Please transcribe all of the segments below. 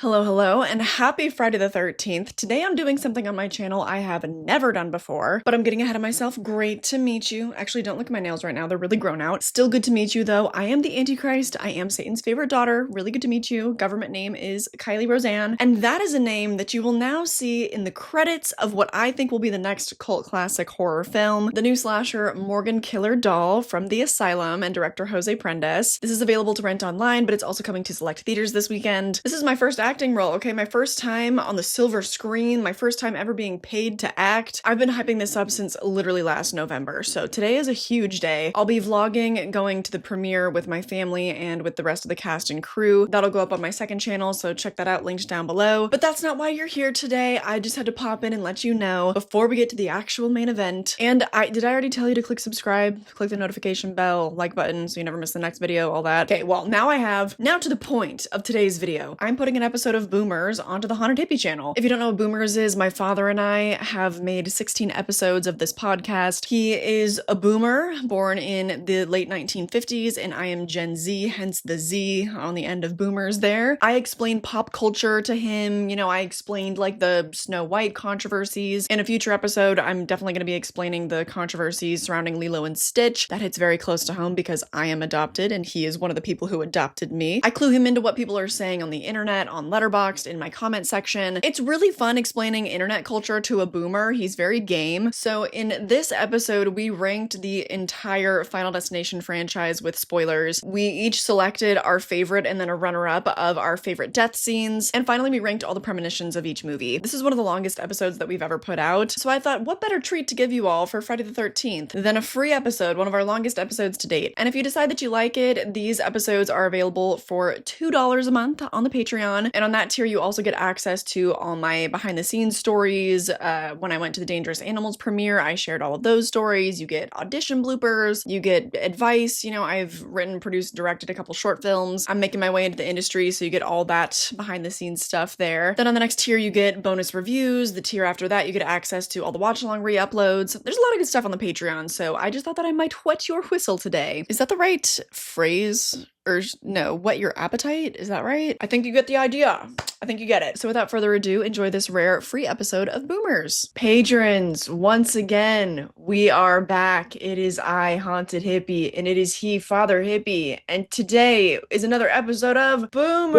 Hello, hello, and happy Friday the 13th. Today I'm doing something on my channel I have never done before, but I'm getting ahead of myself. Great to meet you. Actually, don't look at my nails right now. They're really grown out. Still good to meet you, though. I am the Antichrist. I am Satan's favorite daughter. Really good to meet you. Government name is Kylie Roseanne, and that is a name that you will now see in the credits of what I think will be the next cult classic horror film, the new slasher Morgan Killer Doll from The Asylum and director Jose Prendes. This is available to rent online, but it's also coming to select theaters this weekend. This is my first acting role, okay? My first time on the silver screen, my first time ever being paid to act. I've been hyping this up since literally last November, so today is a huge day. I'll be vlogging, going to the premiere with my family and with the rest of the cast and crew. That'll go up on my second channel, so check that out, linked down below. But that's not why you're here today. I just had to pop in and let you know before we get to the actual main event. And did I already tell you to click subscribe, click the notification bell, like button so you never miss the next video, all that? Okay, well, now to the point of today's video. I'm putting an episode of Boomers onto the Haunted Hippie channel. If you don't know what Boomers is, my father and I have made 16 episodes of this podcast. He is a boomer born in the late 1950s, and I am Gen Z, hence the Z on the end of Boomers there. I explained pop culture to him. I explained like the Snow White controversies. In a future episode, I'm definitely going to be explaining the controversies surrounding Lilo and Stitch. That hits very close to home because I am adopted and he is one of the people who adopted me. I clue him into what people are saying on the internet, on Letterboxd, in my comment section. It's really fun explaining internet culture to a boomer. He's very game. So in this episode, we ranked the entire Final Destination franchise with spoilers. We each selected our favorite and then a runner-up of our favorite death scenes. And finally, we ranked all the premonitions of each movie. This is one of the longest episodes that we've ever put out. So I thought, what better treat to give you all for Friday the 13th than a free episode, one of our longest episodes to date. And if you decide that you like it, these episodes are available for $2 a month on the Patreon. And on that tier, you also get access to all my behind the scenes stories. When I went to the Dangerous Animals premiere, I shared all of those stories. You get audition bloopers, you get advice. I've written, produced, directed a couple short films. I'm making my way into the industry, so you get all that behind the scenes stuff there. Then on the next tier, you get bonus reviews. The tier after that, you get access to all the watch along re-uploads. There's a lot of good stuff on the Patreon, so I just thought that I might whet your whistle today. Is that the right phrase? Or no, whet your appetite? Is that right? I think you get the idea. I think you get it. So without further ado, enjoy this rare free episode of Boomers. Patrons, once again, we are back. It is I, Haunted Hippie, and it is he, Father Hippie. And today is another episode of Boomers!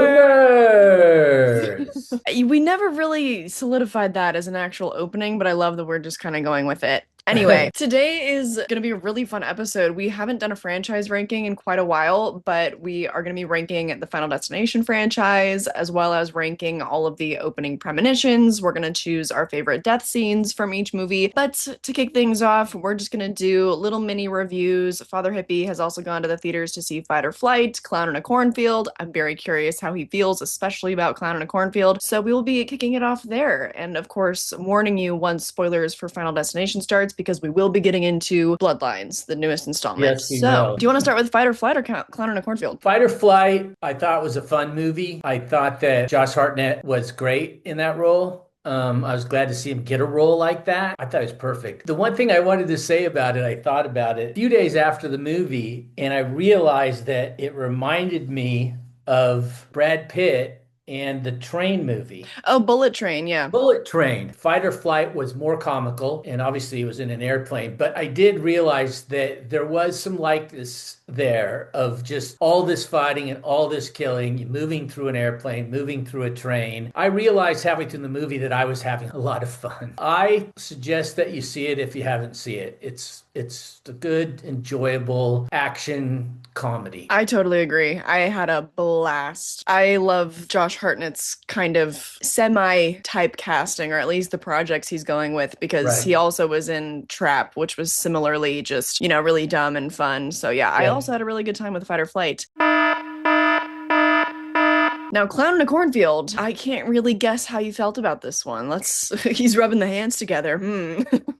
We never really solidified that as an actual opening, but I love that we're just kind of going with it. Anyway, today is going to be a really fun episode. We haven't done a franchise ranking in quite a while, but we are going to be ranking the Final Destination franchise, as well as ranking all of the opening premonitions. We're going to choose our favorite death scenes from each movie. But to kick things off, we're just going to do little mini reviews. Father Hippie has also gone to the theaters to see Fight or Flight, Clown in a Cornfield. I'm very curious how he feels, especially about Clown in a Cornfield. So we will be kicking it off there. And of course, warning you once spoilers for Final Destination starts, because we will be getting into Bloodlines, the newest installment. Yes, we will. Do you want to start with Fight or Flight or Clown in a Cornfield? Fight or Flight, I thought was a fun movie. I thought that Josh Hartnett was great in that role. I was glad to see him get a role like that. I thought it was perfect. The one thing I wanted to say about it, I thought about it a few days after the movie, and I realized that it reminded me of Brad Pitt and the Train movie. Oh, Bullet Train, yeah. Bullet Train. Fight or Flight was more comical, and obviously it was in an airplane, but I did realize that there was some likeness there of just all this fighting and all this killing, moving through an airplane, moving through a train. I realized halfway through the movie that I was having a lot of fun. I suggest that you see it if you haven't seen it. It's a good, enjoyable action comedy. I totally agree. I had a blast. I love Josh Hartnett's kind of semi-type casting, or at least the projects he's going with, because Right. he also was in Trap, which was similarly just, really dumb and fun. So yeah, I also had a really good time with Fight or Flight. Now, Clown in a Cornfield, I can't really guess how you felt about this one. He's rubbing the hands together.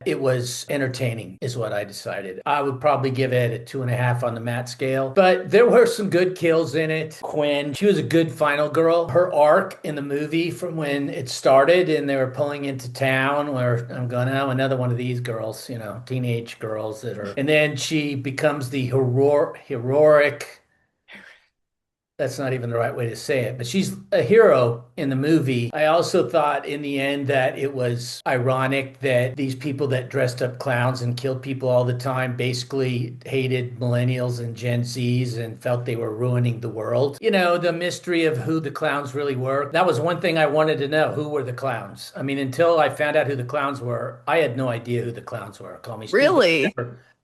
It was entertaining, is what I decided. I would probably give it a 2.5 on the Matt scale, but there were some good kills in it. Quinn, she was a good final girl. Her arc in the movie from when it started and they were pulling into town, where I'm going, oh, another one of these girls, teenage girls and then she becomes the heroic That's not even the right way to say it, but she's a hero in the movie. I also thought in the end that it was ironic that these people that dressed up clowns and killed people all the time basically hated millennials and Gen Zs and felt they were ruining the world. You know, the mystery of who the clowns really were. That was one thing I wanted to know. Who were the clowns? I mean, until I found out who the clowns were, I had no idea who the clowns were. Call me stupid. Really?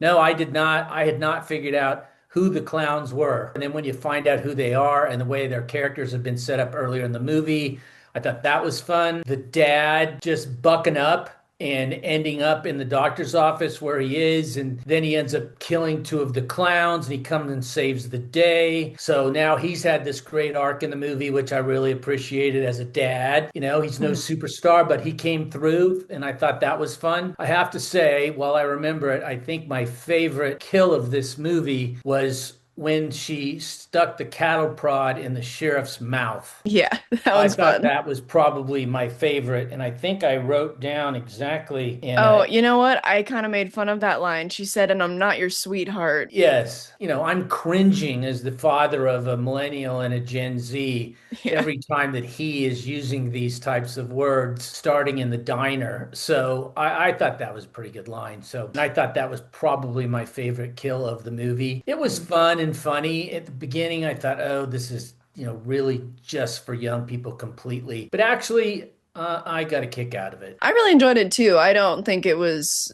No, I did not. I had not figured out who the clowns were. And then when you find out who they are and the way their characters have been set up earlier in the movie, I thought that was fun. The dad just bucking up and ending up in the doctor's office where he is. And then he ends up killing two of the clowns and he comes and saves the day. So now he's had this great arc in the movie, which I really appreciated as a dad. You know, he's no superstar, but he came through and I thought that was fun. I have to say, while I remember it, I think my favorite kill of this movie was when she stuck the cattle prod in the sheriff's mouth. Yeah, that I one's thought fun. that was probably my favorite, and I think I wrote down exactly in Oh, a you know what? I kind of made fun of that line. She said, and I'm not your sweetheart. yes, you know, I'm cringing as the father of a millennial and a Gen Z Yeah. every time that he is using these types of words starting in the diner. So I thought that was a pretty good line. So and I thought that was probably my favorite kill of the movie. It was fun and funny. At the beginning, I thought, oh, this is, you know, really just for young people completely. But actually, I got a kick out of it. I really enjoyed it too. I don't think it was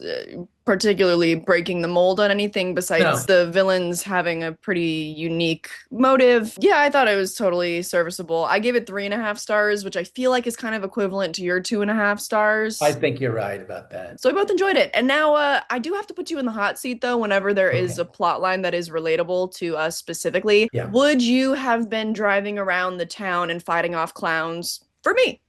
particularly breaking the mold on anything besides No, the villains having a pretty unique motive. Yeah, I thought it was totally serviceable. I gave it 3.5 stars, which I feel like is kind of equivalent to your 2.5 stars. I think you're right about that. So we both enjoyed it. And now I do have to put you in the hot seat though, whenever there is Okay. a plot line that is relatable to us specifically. Yeah. Would you have been driving around the town and fighting off clowns for me?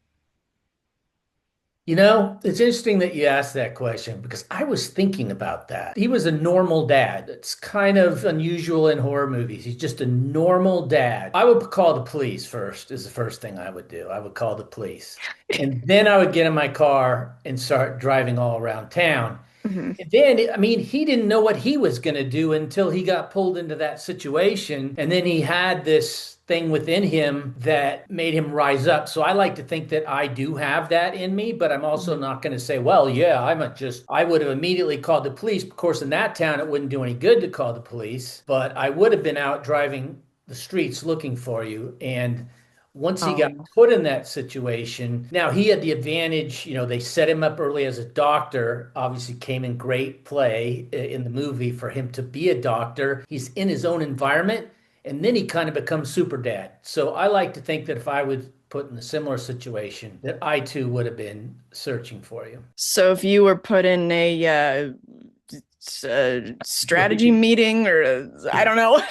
You know, it's interesting that you asked that question because I was thinking about that. He was a normal dad. It's kind of unusual in horror movies. He's just a normal dad. I would call the police first, is the first thing I would do. I would call the police. And then I would get in my car and start driving all around town. Mhm. And then, I mean, he didn't know what he was going to do until he got pulled into that situation. And then he had this thing within him that made him rise up. So I like to think that I do have that in me, but I'm also Mhm. not going to say, well, yeah, I would have immediately called the police. Of course, in that town, it wouldn't do any good to call the police, but I would have been out driving the streets looking for you. And once he got Oh. put in that situation, now he had the advantage, you know, they set him up early as a doctor, obviously came in great play in the movie for him to be a doctor. He's in his own environment, and then he kind of becomes super dad. So I like to think that if I was put in a similar situation, that I too would have been searching for you. So if you were put in strategy meeting or I don't know.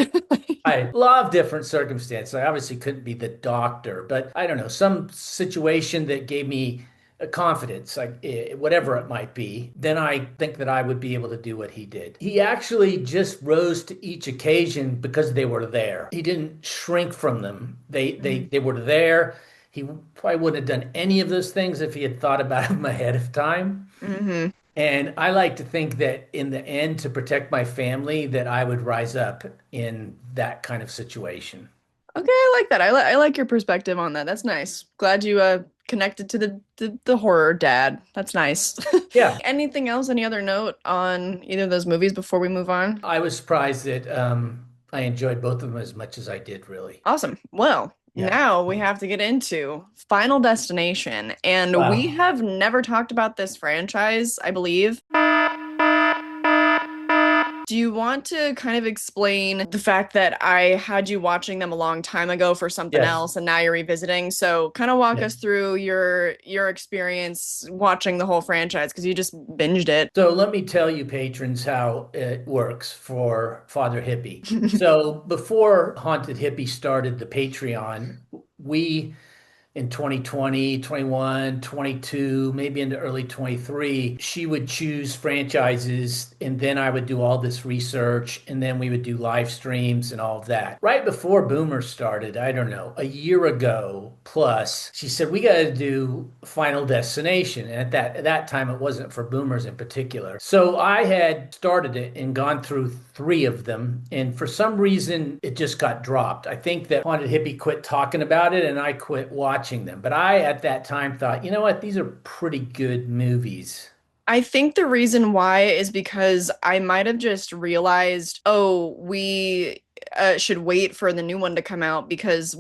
I love different circumstances. I obviously couldn't be the doctor, but I don't know, some situation that gave me a confidence, like whatever it might be, then I think that I would be able to do what he did. He actually just rose to each occasion because they were there. He didn't shrink from them. They were there. He probably wouldn't have done any of those things if he had thought about them ahead of time. Hmm. And I like to think that in the end, to protect my family, that I would rise up in that kind of situation. Okay, I like that. I like your perspective on that. That's nice. Glad you connected to the horror dad. That's nice. Yeah, Anything else? Any other note on either of those movies before we move on? I was surprised that I enjoyed both of them as much as I did, really. Awesome. Well, Yeah. now we have to get into Final Destination, and we Wow. have never talked about this franchise, I believe. Do you want to kind of explain the fact that I had you watching them a long time ago for something Yes. else and now you're revisiting? So kind of walk Yeah. us through your experience watching the whole franchise because you just binged it. So let me tell you, patrons, how it works for Father Hippie. So before Haunted Hippie started the Patreon, we in 2020, 21, 22, maybe into early 23, she would choose franchises and then I would do all this research and then we would do live streams and all of that. Right before Boomer started, I don't know, a year ago plus, she said, we got to do Final Destination. And at that time, it wasn't for Boomers in particular. So I had started it and gone through three of them. And for some reason, it just got dropped. I think that Haunted Hippie quit talking about it and I quit watching them. But I, at that time, thought, you know what? These are pretty good movies. I think the reason why is because I might have just realized, oh, we should wait for the new one to come out because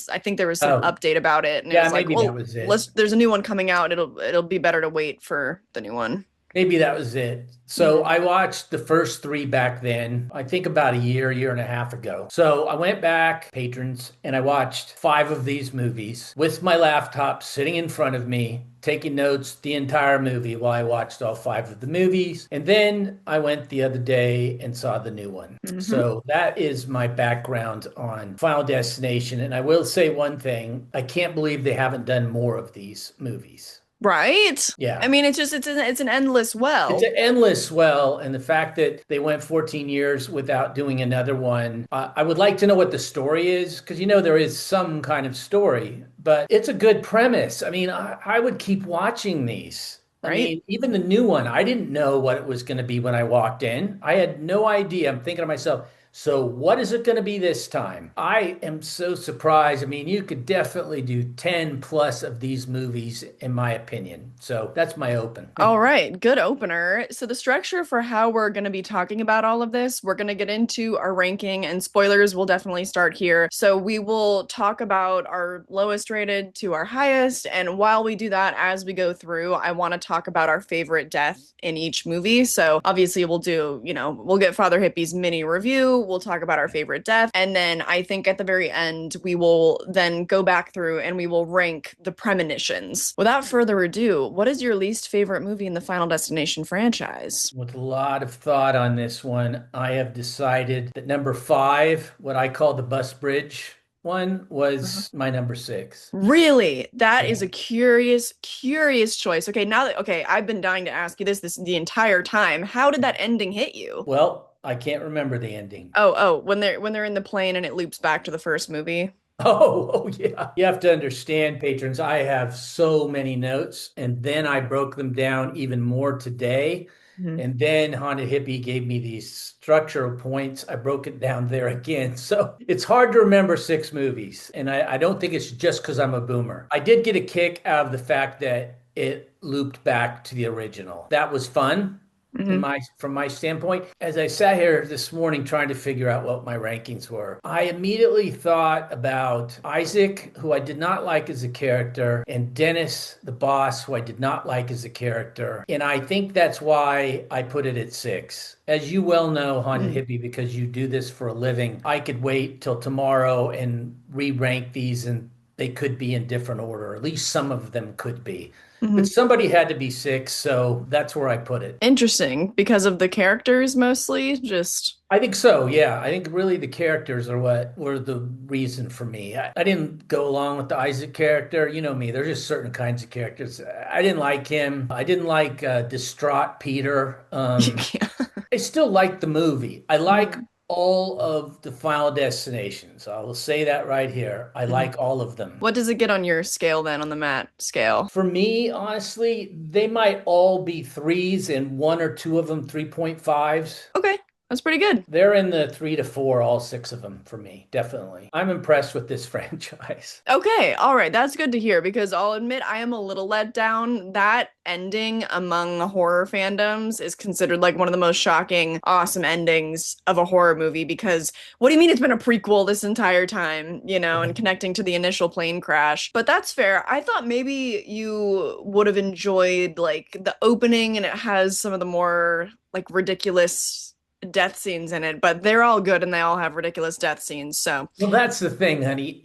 I think there was some Oh, update about it, and it yeah, was like, maybe that well, was it. there's a new one coming out. It'll be better to wait for the new one. Maybe that was it. So Mhm. I watched the first three back then, I think about a year and a half ago. So I went back, patrons, and I watched five of these movies with my laptop sitting in front of me, taking notes the entire movie while I watched all five of the movies. And then I went the other day and saw the new one. Mhm. So that is my background on Final Destination. And I will say one thing, I can't believe they haven't done more of these movies. Right? I Yeah. mean, it's an endless It's well, an endless well, and the fact that they went 14 years without doing another one, I would like to know what the story is, because there is some kind of story, but it's a good premise. I mean, I would keep watching these. I right? mean, even the new one, I didn't know what it was going to be when I walked in. I had no idea. I'm thinking to myself, so what is it going to be this time? I am so surprised. I mean, you could definitely do 10 plus of these movies, in my opinion. So that's my open. All right, good opener. So, the structure for how we're going to be talking about all of this, we're going to get into our ranking, and spoilers will definitely start here. So, we will talk about our lowest rated to our highest. And while we do that, as we go through, I want to talk about our favorite death in each movie. So, obviously, we'll get Father Hippie's mini review, we'll talk about our favorite death. And then I think at the very end, we will then go back through and we will rank the premonitions. Without further ado, what is your least favorite movie in the Final Destination franchise? With a lot of thought on this one, I have decided that number five, what I call the bus bridge one, Uh-huh. was my number six. Really? That is Yeah. a curious choice. Okay, I've been dying to ask you this the entire time. How did that ending hit you? Well, I can't remember the ending. Oh, when they're in the plane and it loops back to the first movie. Oh, yeah. You have to understand, patrons, I have so many notes, and then I broke them down even more today. Mhm. And then Haunted Hippie gave me these structural points. I broke it down there again. So it's hard to remember six movies. And I don't think it's just because I'm a boomer. I did get a kick out of the fact that it looped back to the original. That was fun Mhm. from my standpoint. As I sat here this morning trying to figure out what my rankings were, I immediately thought about Isaac, who I did not like as a character, and Dennis, the boss, who I did not like as a character. And I think that's why I put it at six. As you well know, Haunted Mhm. Hippie, because you do this for a living, I could wait till tomorrow and re-rank these, and they could be in different order. At least some of them could be. But Mhm. somebody had to be six, so that's where I put it. Interesting because of the characters mostly, just I think so, yeah. I think really the characters are what were the reason for me. I didn't go along with the Isaac character. You know me, there's just certain kinds of characters. I didn't like him. I didn't like distraught Peter. yeah. I still like the movie. I like Mhm. all of the Final Destinations. I will say that right here. I Mhm. like all of them. What does it get on your scale then, on the Matt scale? For me, honestly, they might all be threes and one or two of them 3.5s. Okay, that's pretty good. They're in the three to four, all six of them for me, definitely. I'm impressed with this franchise. Okay, all right, that's good to hear because I'll admit I am a little let down. That ending among horror fandoms is considered like one of the most shocking, awesome endings of a horror movie because what do you mean it's been a prequel this entire time, and connecting to the initial plane crash? But that's fair. I thought maybe you would have enjoyed like the opening and it has some of the more like ridiculous death scenes in it, but they're all good and they all have ridiculous death scenes. So, Well, that's the thing, honey.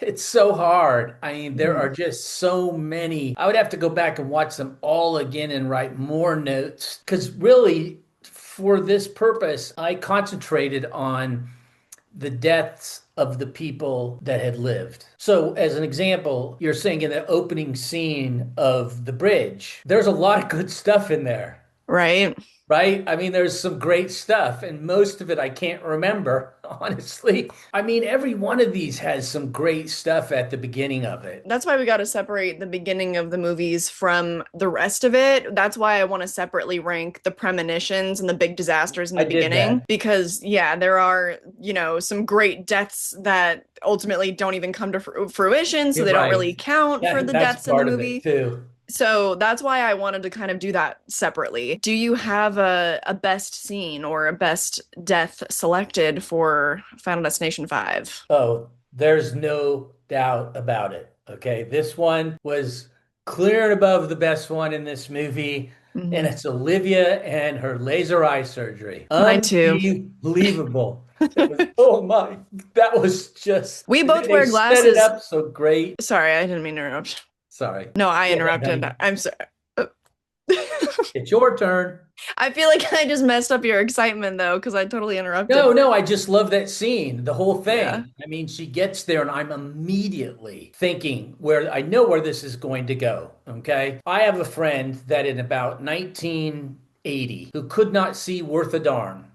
It's so hard. I mean, there mhm. are just so many. I would have to go back and watch them all again and write more notes because really, for this purpose, I concentrated on the deaths of the people that had lived. So, as an example, you're saying in the opening scene of the bridge, there's a lot of good stuff in there. Right? Right? I mean, there's some great stuff, and most of it I can't remember, honestly. I mean, every one of these has some great stuff at the beginning of it. That's why we got to separate the beginning of the movies from the rest of it. That's why I want to separately rank the premonitions and the big disasters in I the did beginning, that. because yeah, there are, some great deaths that ultimately don't even come to fruition, so You're they don't right. really count for the That's deaths in the part of it movie. too. So that's why I wanted to kind of do that separately. Do you have a best scene or a best death selected for Final Destination 5? Oh, there's no doubt about it. Okay. This one was clear and above the best one in this movie, and Hmm. it's Olivia and her laser eye surgery. Mine too. Unbelievable. It was, oh my, that was just, We both they wear set it glasses. up so great. Sorry, I didn't mean to interrupt. Sorry. No, I Go ahead, interrupted. honey. I'm sorry. It's your turn. I feel like I just messed up your excitement though, because I totally interrupted. No, no, I just love that scene, the whole Yeah. thing. I mean, she gets there, and I'm immediately thinking where I know where this is going to go. Okay. I have a friend that in about 1980 who could not see worth a darn.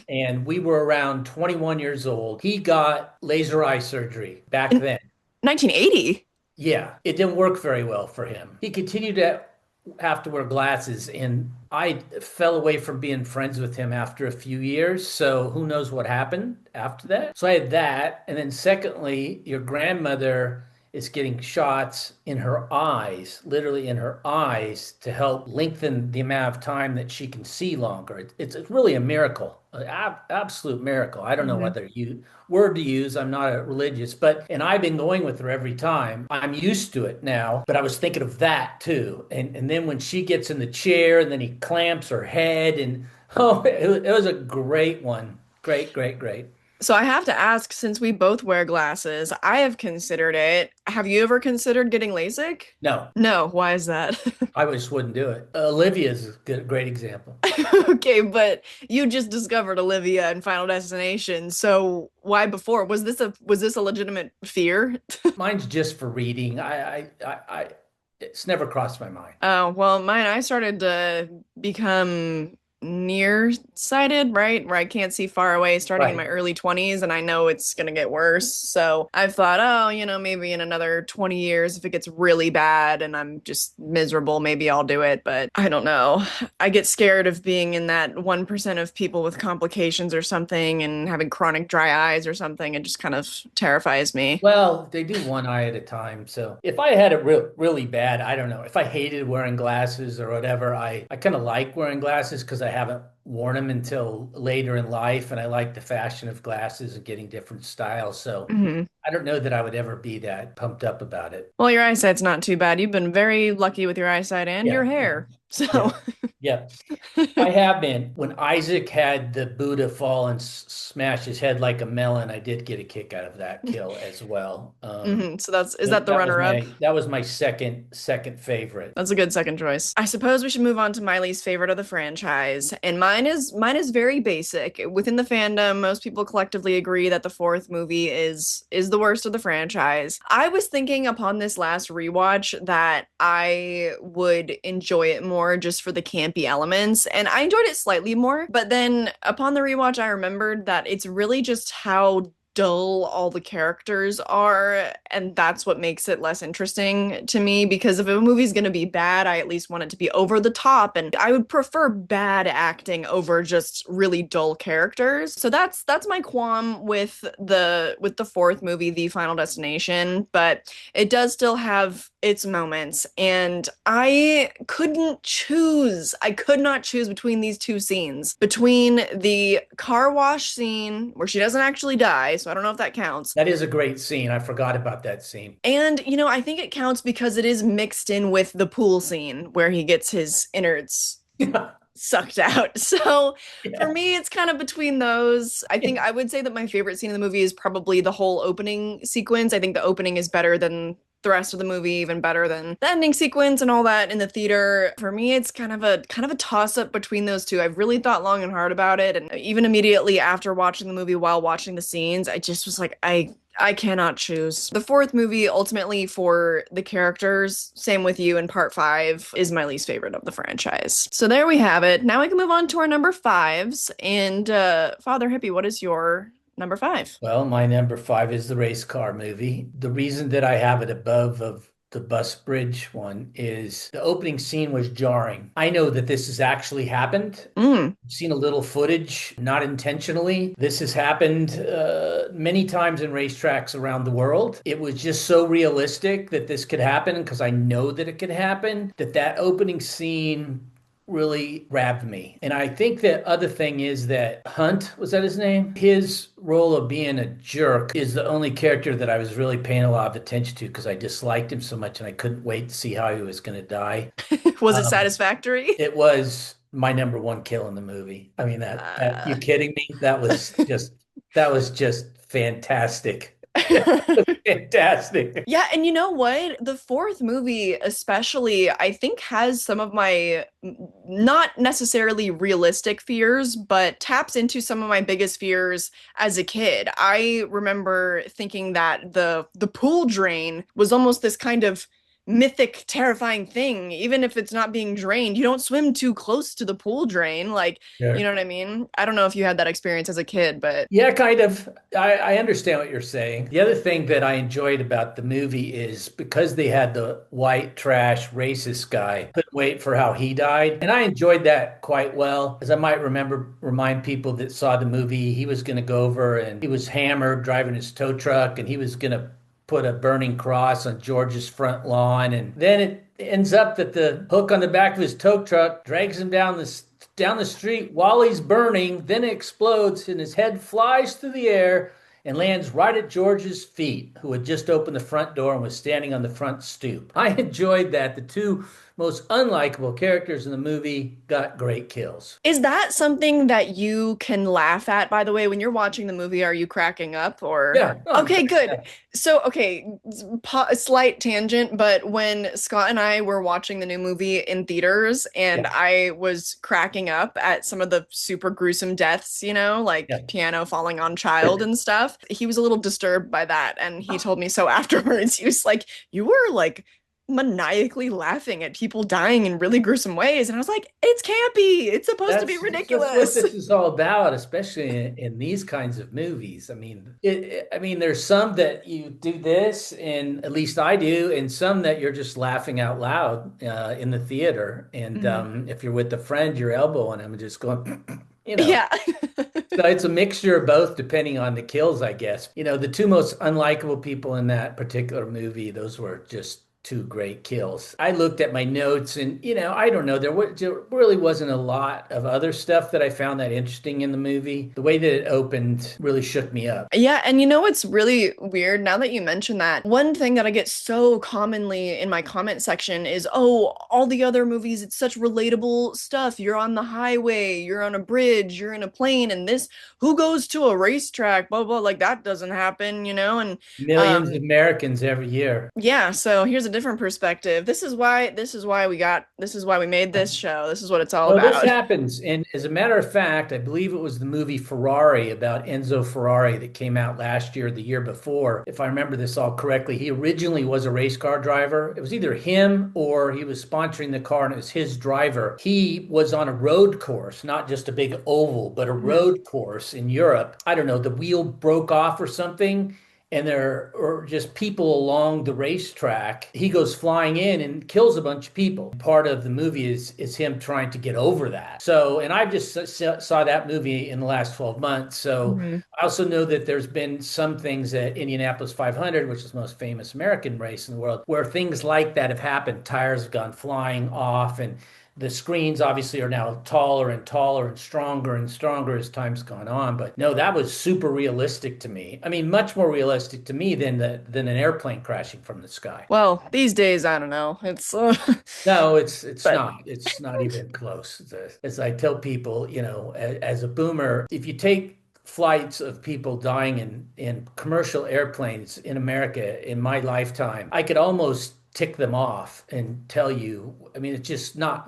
And we were around 21 years old. He got laser eye surgery back In then. 1980? Yeah, it didn't work very well for him. He continued to have to wear glasses, and I fell away from being friends with him after a few years. So who knows what happened after that? So I had that. And then, secondly, your grandmother is getting shots in her eyes, literally in her eyes, to help lengthen the amount of time that she can see longer. It's really a miracle, an absolute miracle. I don't know Hmm. whether you word to use. I'm not a religious, but and I've been going with her every time. I'm used to it now, but I was thinking of that too. And then when she gets in the chair and then he clamps her head and oh, it was a great one. Great, great, great. So I have to ask, since we both wear glasses, I have considered it. Have you ever considered getting LASIK? No, No, why is that? I just wouldn't do it. Olivia's a great example. Okay, but you just discovered Olivia in Final Destination, so why before? Was this a legitimate fear? Mine's just for reading. It's never crossed my mind. Oh, well, mine, I started to become nearsighted, right? Where I can't see far away starting in my Right. early 20s, and I know it's gonna get worse. So I've thought, oh, maybe in another 20 years, if it gets really bad and I'm just miserable, maybe I'll do it. But I don't know. I get scared of being in that 1% of people with complications or something and having chronic dry eyes or something. It just kind of terrifies me. Well, they do one eye at a time. So if I had it really bad, I don't know. If I hated wearing glasses or whatever, I kind of like wearing glasses because I haven't worn them until later in life. And I like the fashion of glasses and getting different styles. So Mhm. I don't know that I would ever be that pumped up about it. Well, your eyesight's not too bad. You've been very lucky with your eyesight and Yeah. your Yeah. hair. Yeah. So, Yeah. I have been. When Isaac had the Buddha fall and smash his head like a melon, I did get a kick out of that kill as well. so is that the That was runner up? my second favorite. That's a good second choice. I suppose we should move on to my least favorite of the franchise. And mine is very basic. Within the fandom, most people collectively agree that the fourth movie is the worst of the franchise. I was thinking upon this last rewatch that I would enjoy it more just for the campy elements, and I enjoyed it slightly more. But then upon the rewatch, I remembered that it's really just how dull all the characters are, and that's what makes it less interesting to me, because if a movie's going to be bad, I at least want it to be over the top, and I would prefer bad acting over just really dull characters. So that's my qualm with the fourth movie, The Final Destination, but it does still have its moments, and I could not choose between these two scenes, between the car wash scene where she doesn't actually die, so I don't know if that counts. That is a great scene. I forgot about that scene. And, I think it counts because it is mixed in with the pool scene where he gets his innards sucked out. So for Yeah. me, it's kind of between those. I think I would say that my favorite scene in the movie is probably the whole opening sequence. I think the opening is better than the rest of the movie even better than the ending sequence and all that in the theater. For me, it's kind of a toss up between those two. I've really thought long and hard about it, and even immediately after watching the movie while watching the scenes, I just was like, I cannot choose. The fourth movie, ultimately for the characters, same with you in part five, is my least favorite of the franchise. So there we have it. Now we can move on to our number fives. And Father Hippie, what is your number five? Well, my number five is the race car movie. The reason that I have it above of the bus bridge one is the opening scene was jarring. I know that this has actually happened. Mm. I've seen a little footage, not intentionally. This has happened many times in racetracks around the world. It was just so realistic that this could happen because I know that it could happen, that opening scene really grabbed me. And I think the other thing is that Hunt, was that his name? His role of being a jerk is the only character that I was really paying a lot of attention to because I disliked him so much and I couldn't wait to see how he was going to die. Was it Um, satisfactory? it was my number one kill in the movie. I mean that Uh... you kidding me? That was just fantastic. Fantastic. Yeah, and you know what? The fourth movie, especially, I think has some of my not necessarily realistic fears, but taps into some of my biggest fears as a kid. I remember thinking that the pool drain was almost this kind of mythic, terrifying thing. Even if it's not being drained, you don't swim too close to the pool drain. Like, you Sure. know what I mean? I don't know if you had that experience as a kid, but Yeah, kind of. I understand what you're saying. The other thing that I enjoyed about the movie is because they had the white trash racist guy, couldn't wait for how he died. And I enjoyed that quite well. As I might remind people that saw the movie, he was going to go over and he was hammered driving his tow truck and he was going to put a burning cross on George's front lawn. And then it ends up that the hook on the back of his tow truck drags him down the street while he's burning, then it explodes and his head flies through the air and lands right at George's feet, who had just opened the front door and was standing on the front stoop. I enjoyed that. The two most unlikable characters in the movie got great kills. is that something that you can laugh at, by the way, when you're watching the movie? Are you cracking up or? Yeah, no, I'm Okay, cracking good. up. So, okay, slight tangent, but when Scott and I were watching the new movie in theaters and Yeah, I was cracking up at some of the super gruesome deaths, yeah. like piano falling on child and stuff, he was a little disturbed by that. And he told me so afterwards. He was like, you were like maniacally laughing at people dying in really gruesome ways. And I was like, it's campy. It's supposed to be That's what ridiculous. this is all about, especially in these kinds of movies. I mean, there's some that you do this, and at least I do, and some that you're just laughing out loud in the theater. And Mhm. if you're with a friend, you're elbowing them and just going, you know. Yeah. So it's a mixture of both, depending on the kills, I guess. The two most unlikable people in that particular movie, those were just two great kills. I looked at my notes and, I don't know, there really wasn't a lot of other stuff that I found that interesting in the movie. The way that it opened really shook me up. Yeah, and you know what's really weird now that you mention that? One thing that I get so commonly in my comment section is, oh, all the other movies, it's such relatable stuff. You're on the highway, you're on a bridge, you're in a plane, and this, who goes to a racetrack, blah, blah, like that doesn't happen. And Millions of Americans every year. yeah, so here's a different perspective. This is why we made this show. This is what it's all Well, this about. happens. And as a matter of fact, I believe it was the movie Ferrari about Enzo Ferrari that came out last year, the year before. If I remember this all correctly, he originally was a race car driver. It was either him or he was sponsoring the car and it was his driver. He was on a road course, not just a big oval, but a Mhm. road course in Europe. I don't know, the wheel broke off or something and there are just people along the racetrack. He goes flying in and kills a bunch of people. Part of the movie is him trying to get over that. So, and I just saw that movie in the last 12 months. So Mhm. I also know that there's been some things at Indianapolis 500, which is the most famous American race in the world, where things like that have happened. Tires have gone flying off and the screens obviously are now taller and taller and stronger as time's gone on. But no, that was super realistic to me. I mean, much more realistic to me than an airplane crashing from the sky. Well, these days, I don't know. It's No, it's but not. It's not even close. As I tell people, as a boomer, if you take flights of people dying in commercial airplanes in America in my lifetime, I could almost tick them off and tell you. I mean, it's not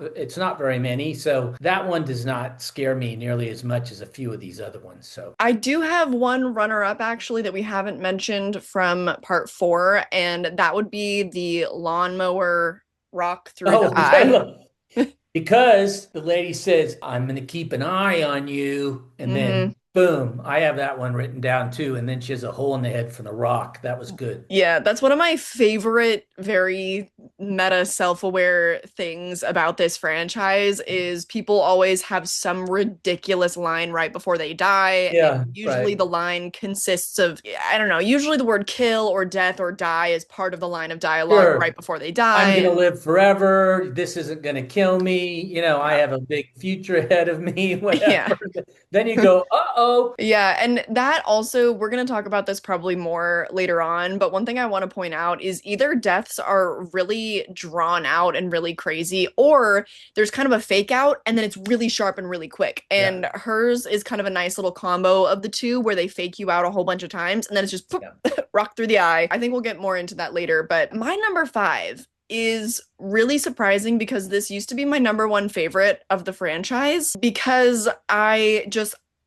very many. So that one does not scare me nearly as much as a few of these other ones. So I do have one runner-up actually that we haven't mentioned from part four, and that would be the lawnmower rock through the oh yeah, eye. look, because the lady says, I'm going to keep an eye on you. And Hmm. then boom, I have that one written down too. And then she has a hole in the head from the rock. That was good. Yeah, that's one of my favorite, very meta, self-aware things about this franchise is people always have some ridiculous line right before they die, and Yeah, usually right. the line consists of, I don't know, usually the word kill or death or die is part of the line of dialogue right Sure. before they I'm die, going to and live forever. This isn't going to kill me. I yeah. have a big future ahead of me, Yeah. whatever. Then you go, uh-oh. Yeah, and that also, we're going to talk about this probably more later on, but one thing I want to point out is either deaths are really drawn out and really crazy, or there's kind of a fake out and then it's really sharp and really quick. Yeah, And hers is kind of a nice little combo of the two where they fake you out a whole bunch of times and then it's just poof, yeah. rock through the eye. I think we'll get more into that later, but my number five is really surprising because this used to be my number one favorite of the franchise because I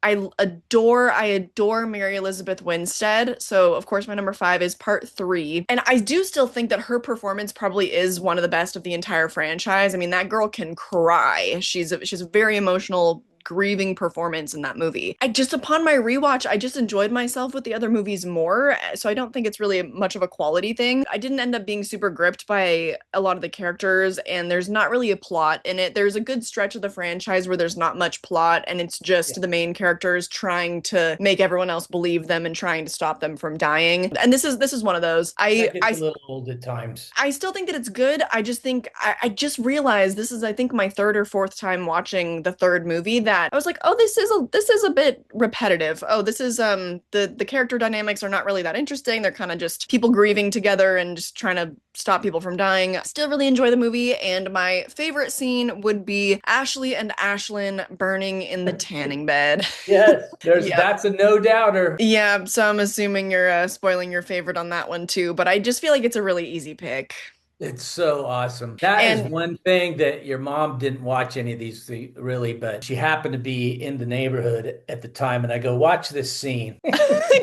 adore Mary Elizabeth Winstead. So of course my number five is part three. And I do still think that her performance probably is one of the best of the entire franchise. I mean, that girl can cry. She's a very emotional grieving performance in that movie. I just upon my rewatch, I just enjoyed myself with the other movies more. So I don't think it's really much of a quality thing. I didn't end up being super gripped by a lot of the characters, and there's not really a plot in it. There's a good stretch of the franchise where there's not much plot, and it's Yeah. just the main characters trying to make everyone else believe them and trying to stop them from dying. And this is one of those. That gets a little old at times. I still think that it's good. I just think I just realized this is I think my third or fourth time watching the third movie that I was like, oh, this is a bit repetitive. Oh, this is the character dynamics are not really that interesting. They're kind of just people grieving together and just trying to stop people from dying. Still really enjoy the movie, and my favorite scene would be Ashley and Ashlyn burning in the tanning bed. Yes, Yep. that's a no doubter. Yeah, so I'm assuming you're spoiling your favorite on that one too, but I just feel like it's a really easy pick. It's so awesome. That is And one thing that your mom didn't watch any of these really, but she happened to be in the neighborhood at the time, and I go, watch this scene.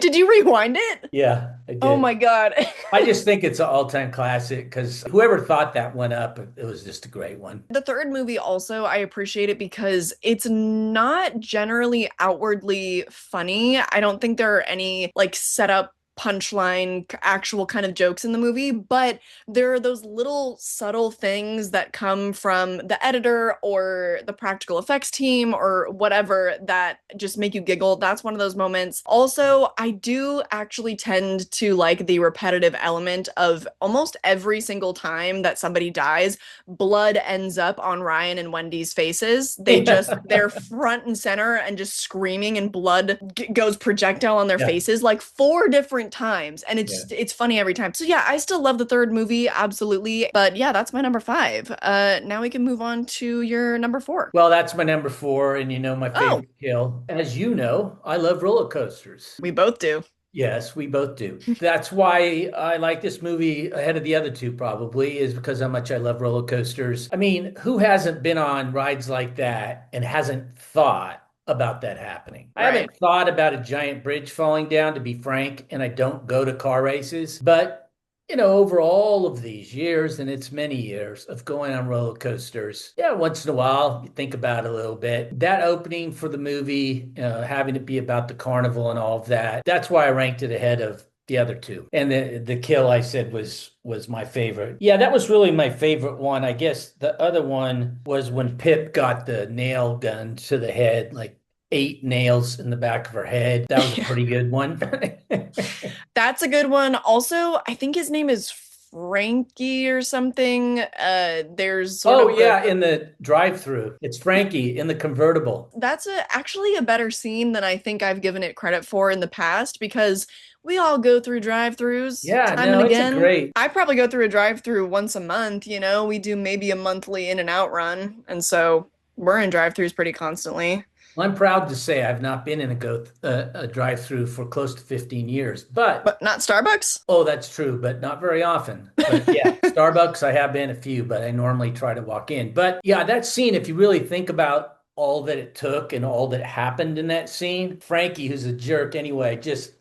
did you rewind it? Yeah, I Oh did. my God. I just think it's an all-time classic because whoever thought that one up, it was just a great one. The third movie also, I appreciate it because it's not generally outwardly funny. I don't think there are any like setup punchline actual kind of jokes in the movie, but there are those little subtle things that come from the editor or the practical effects team or whatever that just make you giggle. That's one of those moments. Also, I do actually tend to like the repetitive element of almost every single time that somebody dies, blood ends up on Ryan and Wendy's faces. They're front and center and just screaming, and blood goes projectile on their Yeah, faces like four different times. And yeah. it's funny every time. So yeah, I still love the third movie, absolutely. But yeah, that's my number five. Now we can move on to your number four. Well, that's my number four, and my Oh, favorite kill. As you know, I love roller coasters. we both do. Yes, we both do. That's why I like this movie ahead of the other two, probably, is because how much I love roller coasters. I mean, who hasn't been on rides like that and hasn't thought about that happening? I Right. haven't thought about a giant bridge falling down, to be frank, and I don't go to car races. But over all of these years, and it's many years of going on roller coasters, yeah, once in a while, you think about it a little bit. That opening for the movie, having it be about the carnival and all of that, that's why I ranked it ahead of the other two. And the kill I said was my favorite. Yeah, that was really my favorite one. I guess the other one was when Pip got the nail gun to the head, like 8 nails in the back of her head. That was a pretty good one. That's a good one. Also, I think his name is Frankie or something. There's sort Oh of the yeah, in the drive-through. It's Frankie in the convertible. that's actually a better scene than I think I've given it credit for in the past because we all go through drive-throughs Yeah, time and no, it's a again. great. I probably go through a drive-through once a month, you know. We do maybe a monthly in and out run, and so we're in drive-throughs pretty constantly. Well, I'm proud to say I've not been in a drive-through for close to 15 years, but But not Starbucks? oh, that's true, but not very often. But yeah, Starbucks, I have been a few, but I normally try to walk in. But yeah, that scene, if you really think about all that it took and all that happened in that scene, Frankie, who's a jerk anyway, just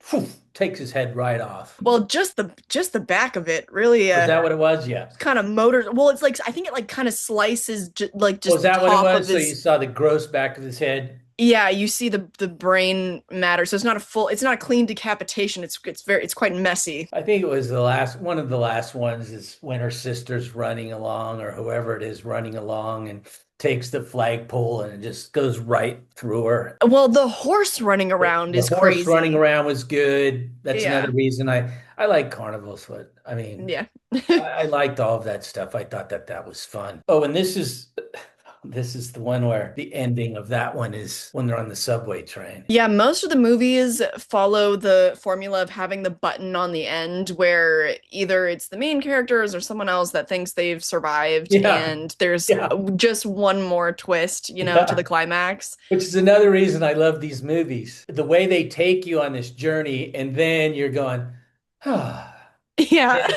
whew, takes his head right off. Well, just the back of it really Was that what it was? Yeah. kind of motor. Well, it's like I think it like kind of slices like Was just the that what it top of was? So you his. saw the gross back of his head? Yeah, you see the brain matter. So it's not a clean decapitation. It's quite messy. I think it was the last one of the last ones is when her sister's running along or whoever it is running along and takes the flagpole and it just goes right through her. Well, the horse running around The is horse running crazy. around was good. That's another Yeah. reason I like carnivals. But I mean, Yeah. I liked all of that stuff. I thought that that was fun. Oh, and this is the one where the ending of that one is when they're on the subway train. Yeah, most of the movies follow the formula of having the button on the end where either it's the main characters or someone else that thinks they've survived Yeah, and there's yeah, just one more twist, to yeah. the climax. Which is another reason I love these movies. The way they take you on this journey, and then you're going, ah. Yeah. And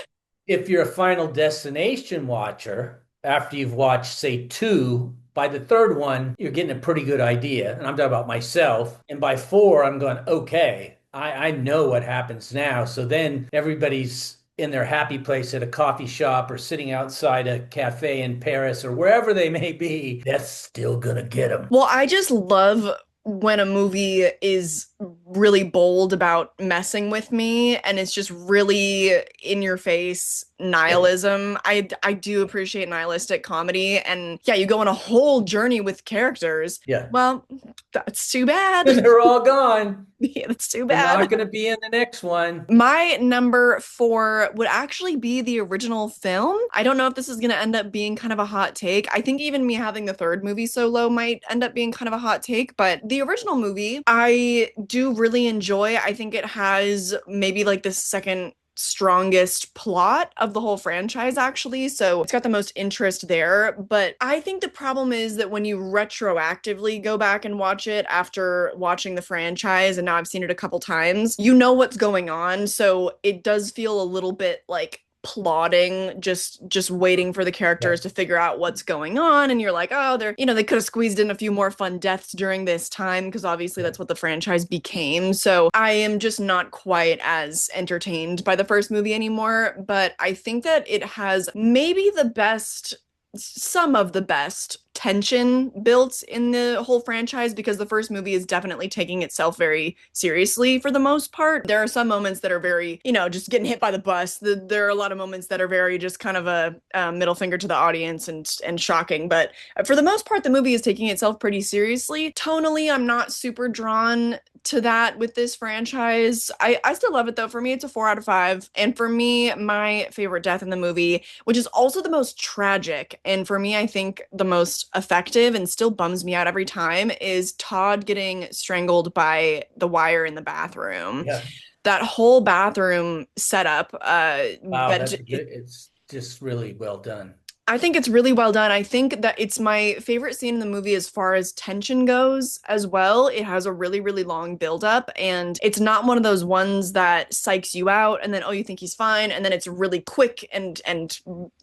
if you're a Final Destination watcher, after you've watched, say, two, by the third one, you're getting a pretty good idea. And I'm talking about myself. And by four, I'm going, okay, I know what happens now. So then everybody's in their happy place at a coffee shop or sitting outside a cafe in Paris or wherever they may be. That's still gonna get them. Well, I just love when a movie is really bold about messing with me and it's just really in your face Yeah. nihilism. I do appreciate nihilistic comedy and yeah, you go on a whole journey with characters. Yeah. Well, that's too bad. And they're all gone. Yeah, that's too They're not bad. going to be in the next one. My number four would actually be the original film. I don't know if this is going to end up being kind of a hot take. I think even me having the third movie so low might end up being kind of a hot take, but the original movie I do really enjoy. I think it has maybe like the second strongest plot of the whole franchise actually, so it's got the most interest there. But I think the problem is that when you retroactively go back and watch it after watching the franchise, and now I've seen it a couple times, you know what's going on, so it does feel a little bit like plotting, just waiting for the Yeah. characters to figure out what's going on, and you're like, oh, they could have squeezed in a few more fun deaths during this time because obviously Yeah. that's what the franchise became. So I am just not quite as entertained by the first movie anymore, but I think that it has maybe the best, some of the best tension built in the whole franchise because the first movie is definitely taking itself very seriously for the most part. There are some moments that are very, just getting hit by the bus. There are a lot of moments that are very just kind of a middle finger to the audience and shocking. But for the most part, the movie is taking itself pretty seriously. Tonally, I'm not super drawn to that with this franchise. I still love it though. For me, it's a 4 out of 5. And for me, my favorite death in the movie, which is also the most tragic, and for me, I think the most effective and still bums me out every time, is Todd getting strangled by the wire in the bathroom. Yeah. That whole bathroom setup, Wow, that it's just really well done. I think it's really well done. I think that it's my favorite scene in the movie as far as tension goes as well. It has a really, really long buildup, and it's not one of those ones that psychs you out and then, oh, you think he's fine, and then it's really quick and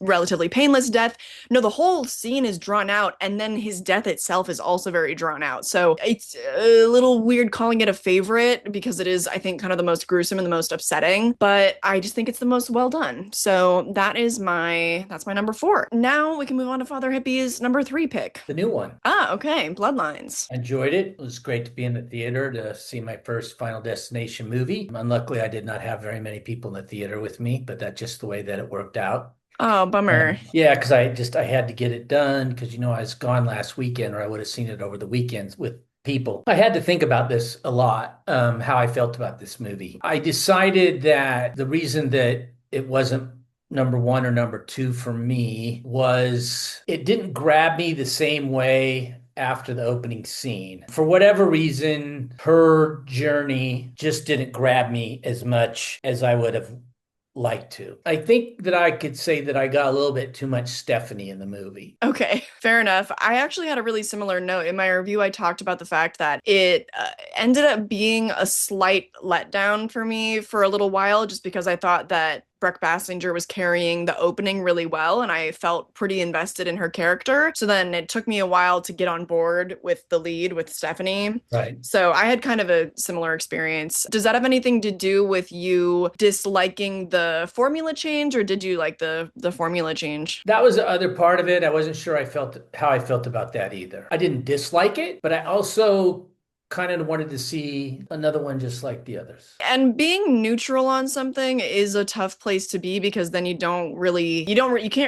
relatively painless death. No, the whole scene is drawn out, and then his death itself is also very drawn out. So it's a little weird calling it a favorite because it is, I think, kind of the most gruesome and the most upsetting, but I just think it's the most well done. So that's my number four. Now we can move on to Father Hippie's number three pick. The new one. Ah, okay. Bloodlines. I enjoyed it. It was great to be in the theater to see my first Final Destination movie. Unluckily, I did not have very many people in the theater with me, but that's just the way that it worked out. Oh, bummer. Yeah, because I had to get it done because I was gone last weekend, or I would have seen it over the weekends with people. I had to think about this a lot, how I felt about this movie. I decided that the reason that it wasn't number one or number two for me was it didn't grab me the same way after the opening scene. For whatever reason, her journey just didn't grab me as much as I would have like to. I think that I could say that I got a little bit too much Stephanie in the movie. Okay, fair enough. I actually had a really similar note. In my review, I talked about the fact that it ended up being a slight letdown for me for a little while, just because I thought that Brooke Bassinger was carrying the opening really well, and I felt pretty invested in her character. So then it took me a while to get on board with the lead, with Stephanie. Right. So I had kind of a similar experience. Does that have anything to do with you disliking the formula change, or did you like the formula change? That was the other part of it. I wasn't sure I felt how I felt about that either. I didn't dislike it, but I also kind of wanted to see another one just like the others. And being neutral on something is a tough place to be, because then you can't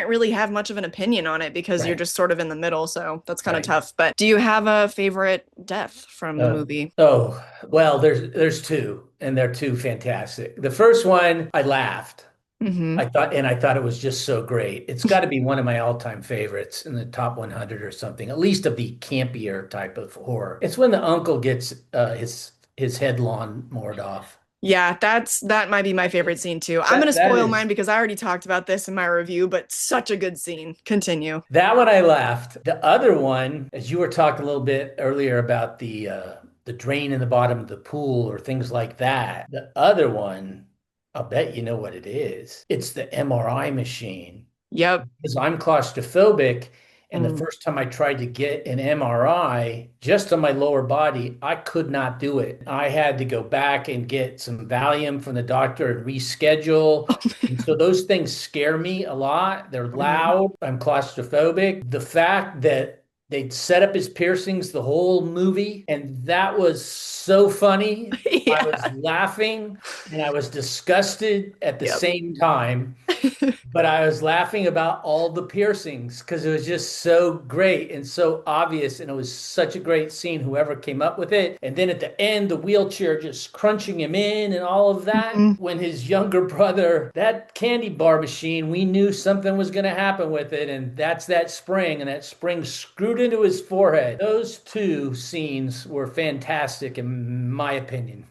really have much of an opinion on it because you're Right. just sort of in the middle. So that's kind of Right. tough. But do you have a favorite death from the Oh, movie? well, there's two, and they're two fantastic. The first one, I laughed. Hmm. I thought it was just so great. It's got to be one of my all-time favorites in the top 100 or something, at least of the campier type of horror. It's when the uncle gets his head lawn mowed off. Yeah, that might be my favorite scene too. I'm gonna That spoil is mine because I already talked about this in my review, but such a good scene. Continue. that one I laughed. The other one, as you were talking a little bit earlier about the drain in the bottom of the pool or things like that. The other one, I'll bet you know what it is. It's the MRI machine. Yep. Because I'm claustrophobic. And the Mm. first time I tried to get an MRI just on my lower body, I could not do it. I had to go back and get some Valium from the doctor and reschedule. And so those things scare me a lot. They're Mhm. loud. I'm claustrophobic. The fact that they'd set up his piercings the whole movie, and that was so funny. I was Yeah. laughing and I was disgusted at the Yep. same time. But I was laughing about all the piercings because it was just so great and so obvious. And it was such a great scene, whoever came up with it. And then at the end, the wheelchair just crunching him in and all of that. Mhm. When his younger brother, that candy bar machine, we knew something was going to happen with it. And that's that spring, and that spring screwed into his forehead. Those two scenes were fantastic, in my opinion.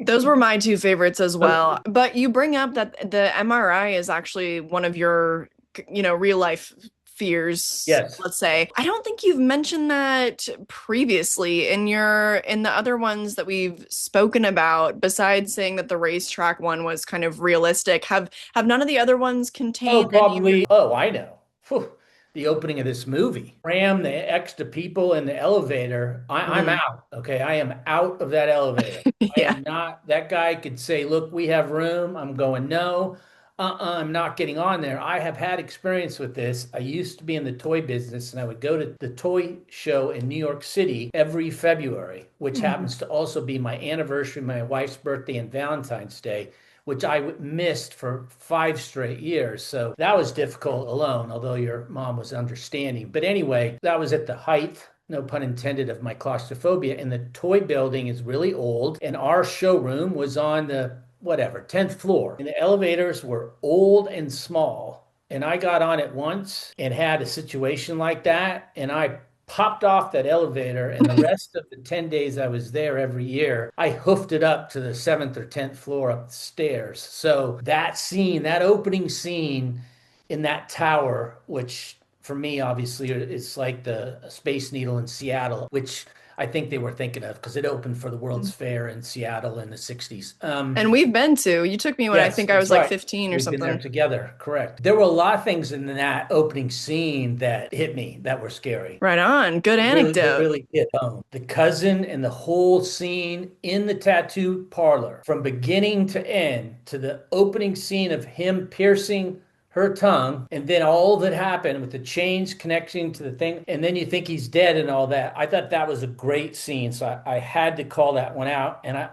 Those were my two favorites as Oh, well. But you bring up that the MRI is actually one of your, real life fears, yes. let's say. I don't think you've mentioned that previously in the other ones that we've spoken about, besides saying that the racetrack one was kind of realistic. Have none of the other ones Oh, contained any of your probably. Oh, I know. Whew. The opening of this movie. Ram the extra people in the elevator. I'm Mm. out. Okay. I am out of that elevator. I Yeah. am not. That guy could say, look, we have room. I'm going, no. I'm not getting on there. I have had experience with this. I used to be in the toy business, and I would go to the toy show in New York City every February, which Mhm. happens to also be my anniversary, my wife's birthday, and Valentine's Day, which I missed for 5 straight years. So that was difficult alone, although your mom was understanding. But anyway, that was at the height, no pun intended, of my claustrophobia. And the toy building is really old. And our showroom was on the whatever, 10th floor. And the elevators were old and small. And I got on it once and had a situation like that. And I popped off that elevator, and the rest of the 10 days I was there every year, I hoofed it up to the seventh or 10th floor up the stairs. So that scene, that opening scene in that tower, which for me, obviously, it's like the Space Needle in Seattle, which I think they were thinking of because it opened for the World's Fair in Seattle in the 60s. And we've been to. You took me when I Yes, think I that's was like right. 15 or We've been there something. together, correct. There were a lot of things in that opening scene that hit me that were scary. Right on. Good They anecdote. really hit home. The cousin and the whole scene in the tattoo parlor, from beginning to end, to the opening scene of him piercing her tongue, and then all that happened with the chains connecting to the thing, and then you think he's dead and all that. I thought that was a great scene, so I had to call that one out. And I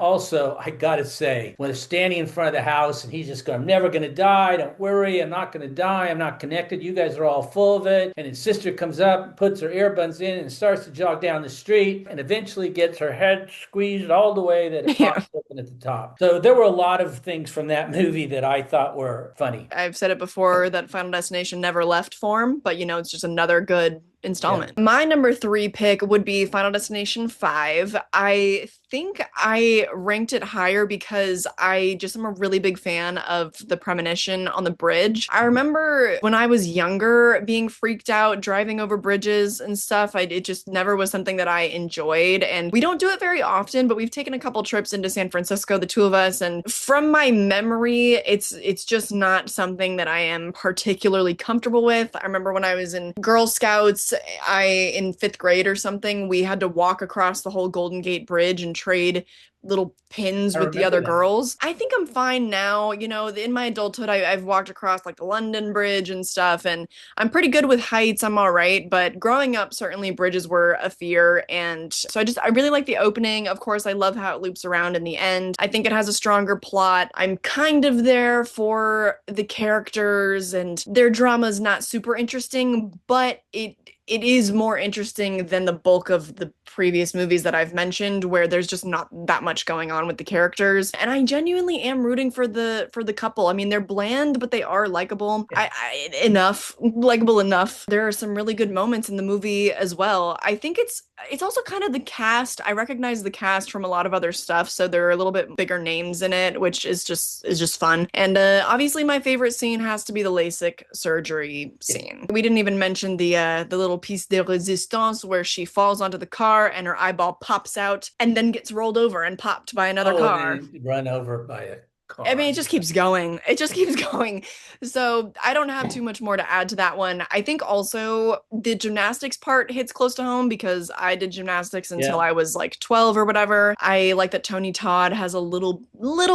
gotta say, when they're standing in front of the house and he's just going, I'm never gonna die, don't worry, I'm not gonna die, I'm not connected, you guys are all full of it. And his sister comes up and puts her earbuds in and starts to jog down the street, and eventually gets her head squeezed all the way that it Yeah. pops open at the top. So there were a lot of things from that movie that I thought were funny. I've said it before that Final Destination never left form, but it's just another good Yeah. installment. My number three pick would be Final Destination 5. I think I ranked it higher because I just am a really big fan of the premonition on the bridge. I remember when I was younger being freaked out driving over bridges and stuff. It just never was something that I enjoyed. And we don't do it very often, but we've taken a couple trips into San Francisco, the two of us. And from my memory, it's just not something that I am particularly comfortable with. I remember when I was in Girl Scouts, in fifth grade or something, we had to walk across the whole Golden Gate Bridge and trade little pins I with the remember other that. girls. I think I'm fine now. In my adulthood, I've walked across like the London Bridge and stuff, and I'm pretty good with heights. I'm all right. But growing up, certainly bridges were a fear. And so I really like the opening. Of course, I love how it loops around in the end. I think it has a stronger plot. I'm kind of there for the characters, and their drama is not super interesting, but it is more interesting than the bulk of the previous movies that I've mentioned, where there's just not that much going on with the characters. And I genuinely am rooting for the couple. I mean, they're bland, but they are likable. Yeah. Enough, likable enough. There are some really good moments in the movie as well. I think it's also kind of the cast. I recognize the cast from a lot of other stuff, so there are a little bit bigger names in it, which is just fun. And obviously, my favorite scene has to be the LASIK surgery Yeah. scene. We didn't even mention the little piece de resistance where she falls onto the car and her eyeball pops out and then gets rolled over and popped by another Oh, and car. then run over by a I mean, car. it just keeps going. It just keeps going. So I don't have too much more to add to that one. I think also the gymnastics part hits close to home because I did gymnastics until Yeah. I was like 12 or whatever. I like that Tony Todd has a little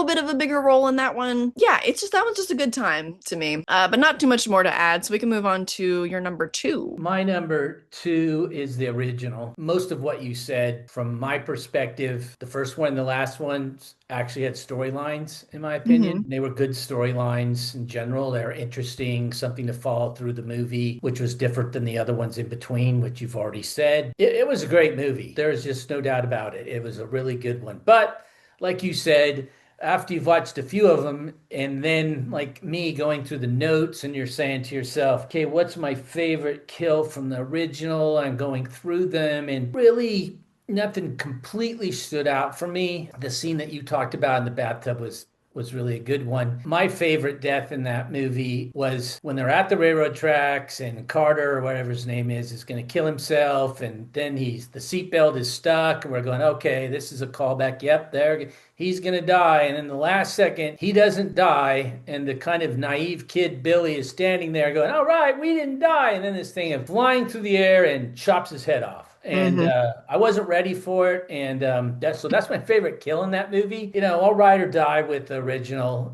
bit of a bigger role in that one. Yeah, it's just that one's just a good time to me. But not too much more to add. So we can move on to your number two. My number two is the original. Most of what you said, from my perspective, the first one and the last one actually had storylines, in my opinion. Hmm. They were good storylines in general. They're interesting, something to follow through the movie, which was different than the other ones in between, which you've already said. It was a great movie. There's just no doubt about it. It was a really good one. But like you said, after you've watched a few of them, and then like me going through the notes, and you're saying to yourself, okay, what's my favorite kill from the original? I'm going through them, and really nothing completely stood out for me. The scene that you talked about in the bathtub was really a good one. My favorite death in that movie was when they're at the railroad tracks and Carter, or whatever his name is going to kill himself, and then the seatbelt is stuck, and we're going, okay, this is a callback. Yep, there he's going to die. And in the last second, he doesn't die, and the kind of naive kid Billy is standing there going, all right, we didn't die. And then this thing is flying through the air and chops his head off. And Hmm. I wasn't ready for it, and that's my favorite kill in that movie. I'll ride or die with the original.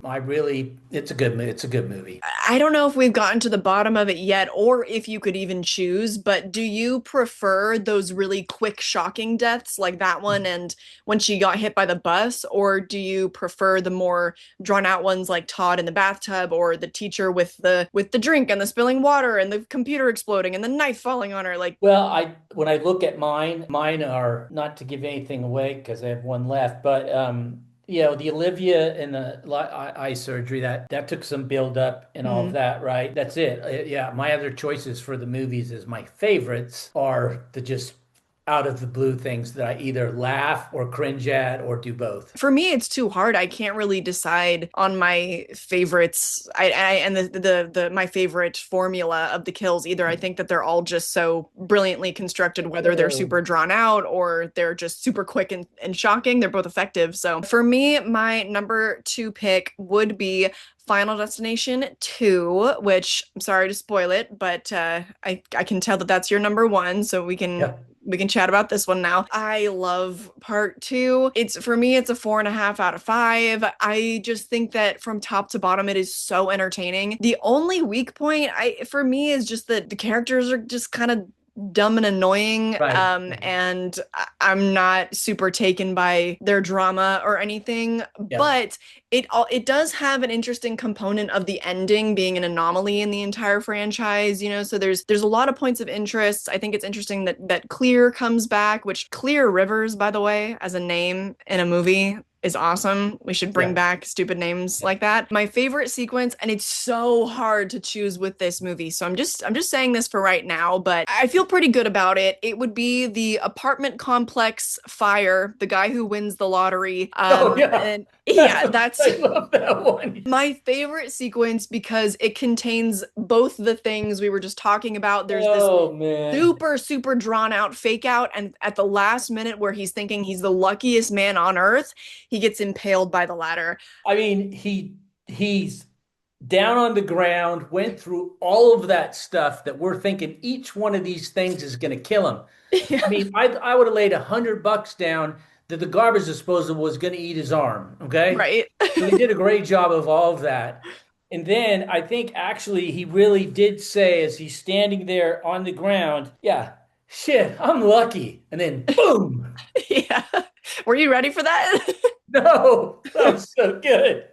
It's a good movie. It's a good movie. I don't know if we've gotten to the bottom of it yet, or if you could even choose, but do you prefer those really quick, shocking deaths like that one and when she got hit by the bus, or do you prefer the more drawn out ones like Todd in the bathtub or the teacher with the drink and the spilling water and the computer exploding and the knife falling on her? Like, Well, I when I look at mine are not to give anything away because I have one left, but the Olivia and the eye surgery that took some build up and all of mhm. that, right? That's it. Yeah, my other choices for the movies is my favorites are the just out of the blue things that I either laugh or cringe at or do both. For me, it's too hard. I can't really decide on my favorites. And the my favorite formula of the kills either. I think that they're all just so brilliantly constructed, whether they're Oh, super drawn out or they're just super quick and shocking. They're both effective. So for me, my number two pick would be Final Destination 2, which I'm sorry to spoil it, but I can tell that that's your number one, so yeah. we can chat about this one now. I love part two. It's for me, it's a 4.5 out of 5. I just think that from top to bottom, it is so entertaining. The only weak point for me is just that the characters are just kind of dumb and annoying. Right. And I'm not super taken by their drama or anything, Yeah. but it does have an interesting component of the ending being an anomaly in the entire franchise, so there's a lot of points of interest. I think it's interesting that Clear comes back, which Clear Rivers, by the way, as a name in a movie is awesome. We should bring Yeah. back stupid names like that. My favorite sequence, and it's so hard to choose with this movie. So I'm just saying this for right now, but I feel pretty good about it. It would be the apartment complex fire, the guy who wins the lottery. Oh yeah. And yeah, that's I love that one. my favorite sequence because it contains both the things we were just talking about. There's this Oh man. super drawn out fake out, and at the last minute where he's thinking he's the luckiest man on earth, he gets impaled by the ladder. I mean, he's down on the ground, went through all of that stuff that we're thinking each one of these things is going to kill him. I Yeah. mean, I would have laid $100 down that the garbage disposal was going to eat his arm. Okay. Right. So they did a great job of all of that. And then I think actually he really did say, as he's standing there on the ground, yeah, shit, I'm lucky. And then boom. Yeah. Were you ready for that? No, that was so good.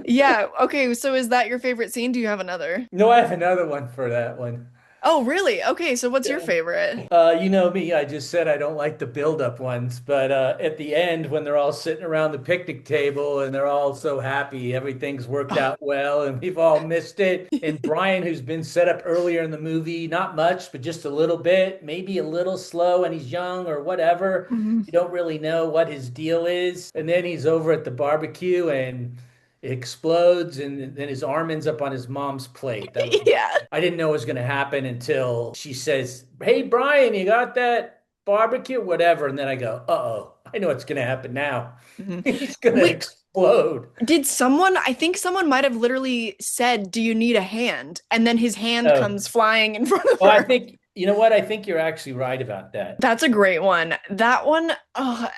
Yeah. Okay, so is that your favorite scene? Do you have another? No, I have another one for that one. Oh, really? Okay, so what's your favorite? You know me, I just said I don't like the build-up ones, but at the end, when they're all sitting around the picnic table and they're all so happy, everything's worked out well, and we've all missed it. And Brian, who's been set up earlier in the movie, not much, but just a little bit, maybe a little slow, and he's young or whatever. Mhm. You don't really know what his deal is. And then he's over at the barbecue and it explodes, and then his arm ends up on his mom's plate. That was Yeah. I didn't know it was going to happen until she says, "Hey, Brian, you got that barbecue?" Whatever. And then I go, "Uh-oh, I know what's going to happen now." Mhm. He's going to Wait, explode. did someone, I think someone might have literally said, "Do you need a hand?" And then his hand Oh, comes flying in front of well, I her. think, you know what? I think you're actually right about that. That's a great one. That one, oh,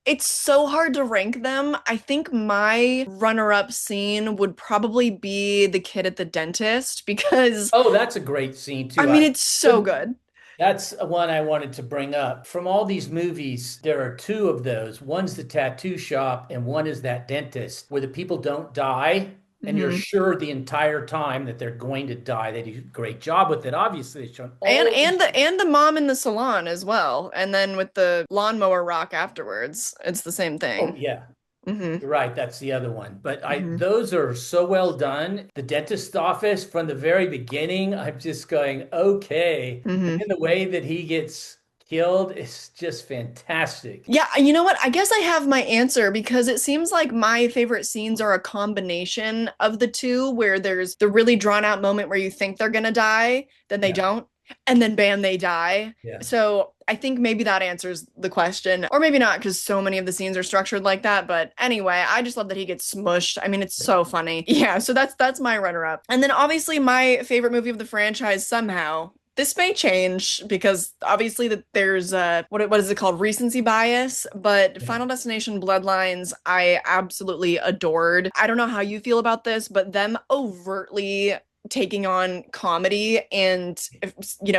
it's so hard to rank them. I think my runner-up scene would probably be the kid at the dentist because Oh, that's a great scene I too. mean it's so good. That's one I wanted to bring up. From all these movies, there are two of those. One's the tattoo shop, and one is that dentist, where the people don't die, and you're Mhm. sure the entire time that they're going to die. They do a great job with it. Obviously, they've shown And all and these. the mom in the salon as well. And then with the lawnmower rock afterwards, it's the same Oh, thing. yeah, Hmm. you're right. That's the other one. But I Hmm. those are so well done. The dentist office from the very beginning, I'm just going, okay. And Hmm. then the way that he gets killed is just fantastic. Yeah, you know what? I guess I have my answer because it seems like my favorite scenes are a combination of the two, where there's the really drawn out moment where you think they're gonna die, then they Yeah, don't, and then bam, they die. yeah. So I think maybe that answers the question, or maybe not, because so many of the scenes are structured like that. But anyway, I just love that he gets smushed. I mean, it's so funny. Yeah, so that's my runner up. And then obviously my favorite movie of the franchise somehow. This may change because obviously that there's what is it called, recency bias, but Yeah. Final Destination Bloodlines I absolutely adored. I don't know how you feel about this, but them overtly taking on comedy and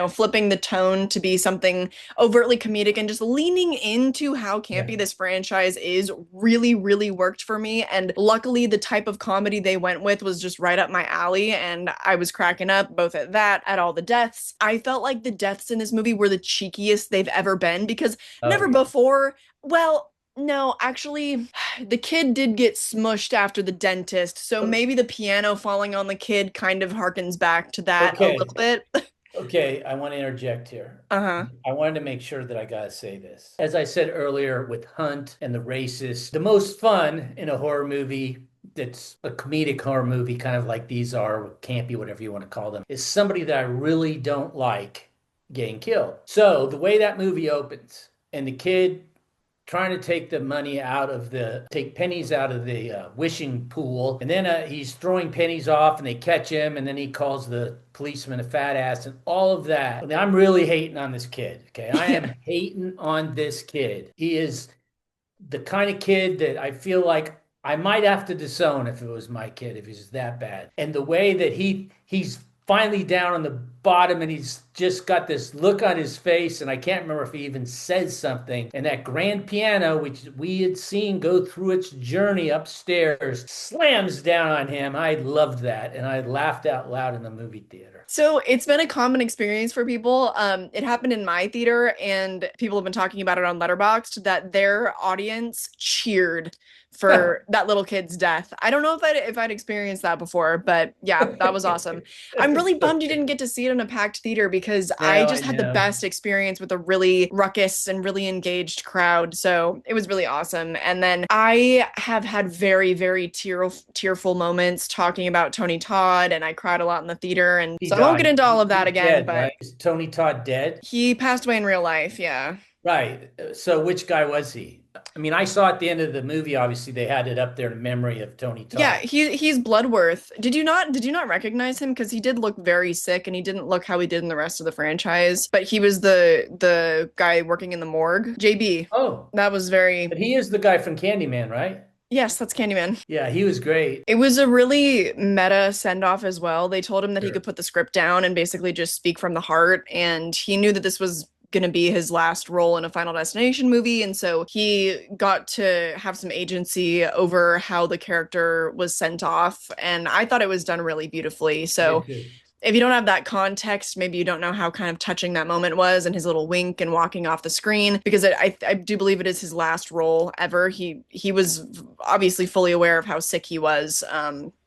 flipping the tone to be something overtly comedic and just leaning into how Yeah. campy this franchise is really worked for me. And luckily the type of comedy they went with was just right up my alley, and I was cracking up both at that, at all the deaths. I felt like the deaths in this movie were the cheekiest they've ever been because Oh never yeah. before, well, no, actually, the kid did get smushed after the dentist, so maybe the piano falling on the kid kind of harkens back to that a Okay. little bit. Okay. I want to interject here. Uh-huh. I wanted to make sure that I gotta say this. As I said earlier with Hunt and the racist, the most fun in a horror movie that's a comedic horror movie, kind of like these are, campy, whatever you want to call them, is somebody that I really don't like getting killed. So the way that movie opens and the kid trying to take the money out of take pennies out of the wishing pool. And then he's throwing pennies off and they catch him. And then he calls the policeman a fat ass and all of that. And I'm really hating on this kid. Okay. I am Yeah. hating on this kid. He is the kind of kid that I feel like I might have to disown if it was my kid, if he's that bad. And the way that he's finally down on the bottom and he's just got this look on his face, and I can't remember if he even says something. And that grand piano, which we had seen go through its journey upstairs, slams down on him. I loved that, and I laughed out loud in the movie theater. So it's been a common experience for people. It happened in my theater, and people have been talking about it on Letterboxd that their audience cheered for that little kid's death. I don't know if I'd experienced that before, but yeah, that was awesome. I'm really bummed you didn't get to see it in a packed theater because I No, I just had the know. best experience with a really ruckus and really engaged crowd. So it was really awesome. And then I have had very, very tearful moments talking about Tony Todd, and I cried a lot in the theater. And He so I won't get died. into all of that He's again, dead, but right? Is Tony Todd dead? he passed away in real life. Yeah. Right. So which guy was he? I mean, I saw at the end of the movie, obviously they had it up there in memory of Tony Yeah, Todd. he's Bloodworth. Did you not recognize him? Because he did look very sick and he didn't look how he did in the rest of the franchise. But he was the guy working in the morgue. JB. Oh, That was very but he is the guy from Candyman, right? yes, that's Candyman. Yeah, he was great. It was a really meta send-off as well. They told him that he could Sure. put the script down and basically just speak from the heart, and he knew that this was going to be his last role in a Final Destination movie, and so he got to have some agency over how the character was sent off, and I thought it was done really beautifully. I So did too. if you don't have that context, maybe you don't know how kind of touching that moment was and his little wink and walking off the screen, because I do believe it is his last role ever. He was obviously fully aware of how sick he was.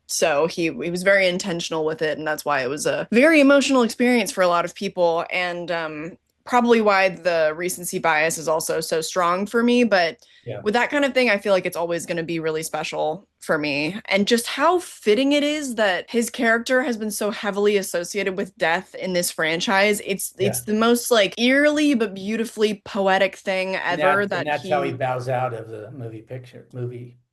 So he was very intentional with it, and that's why it was a very emotional experience for a lot of people, and probably why the recency bias is also so strong for me. But Yeah. with that kind of thing, I feel like it's always going to be really special for me. And just how fitting it is that his character has been so heavily associated with death in this franchise. Yeah. It's the most like eerily but beautifully poetic thing ever And that that's how he he bows out of the movie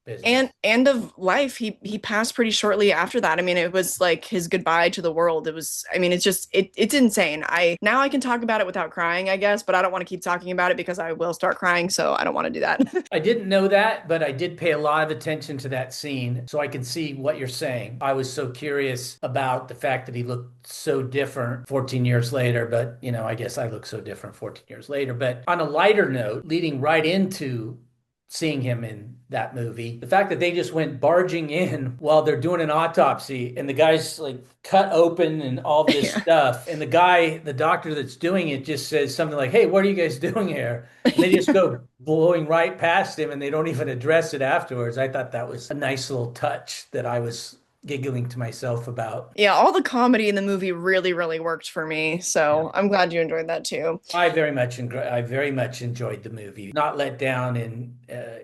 business. and of life. He passed pretty shortly after that. I mean, it was like his goodbye to the world. It was, I mean, it's just it's insane. I can talk about it without crying, I guess, but I don't want to keep talking about it because I will start crying, so I don't want to do that. I didn't know that, but I did pay a lot of attention to that scene, so I can see what you're saying. I was so curious about the fact that he looked so different 14 years later, but I guess I look so different 14 years later. But on a lighter note, leading right into seeing him in that movie, the fact that they just went barging in while they're doing an autopsy and the guy's like cut open and all this Yeah. stuff, and the doctor that's doing it just says something like, "Hey, what are you guys doing here?" And they just go blowing right past him and they don't even address it afterwards. I thought that was a nice little touch that I was giggling to myself about. Yeah, all the comedy in the movie really, really worked for me. Yeah. So I'm glad you enjoyed that too. I very much enjoyed the movie. Not let down in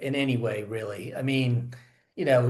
any way, really. I mean,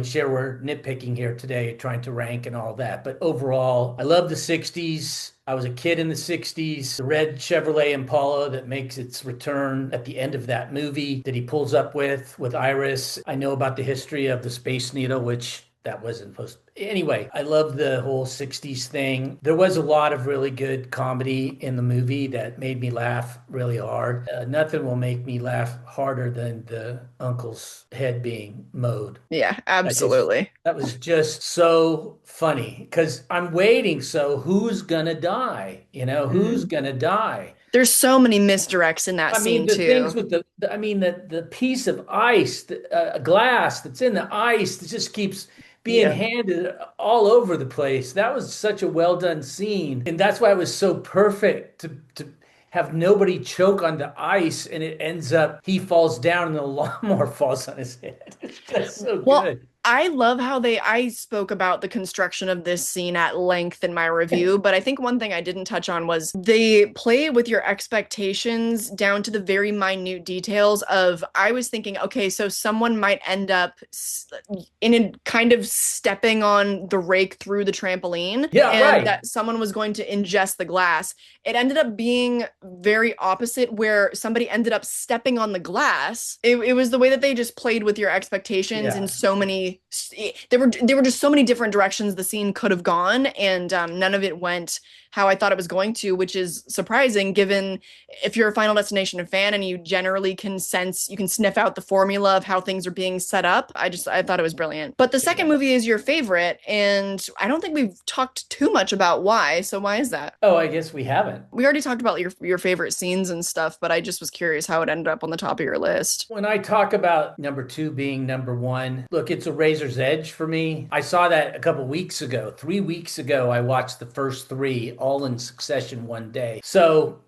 sure, we're nitpicking here today, trying to rank and all that, but overall, I love the '60s. I was a kid in the '60s. The red Chevrolet Impala that makes its return at the end of that movie that he pulls up with Iris. I know about the history of the Space Needle, which that wasn't supposed to. Anyway, I love the whole '60s thing. There was a lot of really good comedy in the movie that made me laugh really hard. Nothing will make me laugh harder than the uncle's head being mowed. Yeah, I just absolutely. That was just so funny because I'm waiting. So who's gonna die? Who's Mhm. gonna die? There's so many misdirects in that I mean, scene the things too. with I mean, the piece of ice, a glass that's in the ice that just keeps being Yeah. handed all over the place. That was such a well done scene. And that's why it was so perfect to have nobody choke on the ice and it ends up he falls down and the lawnmower falls on his head. That's so Well, good. I love how I spoke about the construction of this scene at length in my review, but I think one thing I didn't touch on was they play with your expectations down to the very minute details of, I was thinking, okay, so someone might end up in a kind of stepping on the rake through the trampoline, Yeah, and right. that someone was going to ingest the glass. It ended up being very opposite, where somebody ended up stepping on the glass. It was the way that they just played with your expectations in Yeah. so many. There were just so many different directions the scene could have gone, and none of it went how I thought it was going to, which is surprising given if you're a Final Destination fan and you generally can sense, you can sniff out the formula of how things are being set up. I thought it was brilliant. But the second Yeah. movie is your favorite, and I don't think we've talked too much about why. So why is that? Oh, I guess we haven't. We already talked about your favorite scenes and stuff, but I just was curious how it ended up on the top of your list. When I talk about number two being number one, look, it's a razor's edge for me. I saw that a couple weeks ago. 3 weeks ago, I watched the first three all in succession one day. So,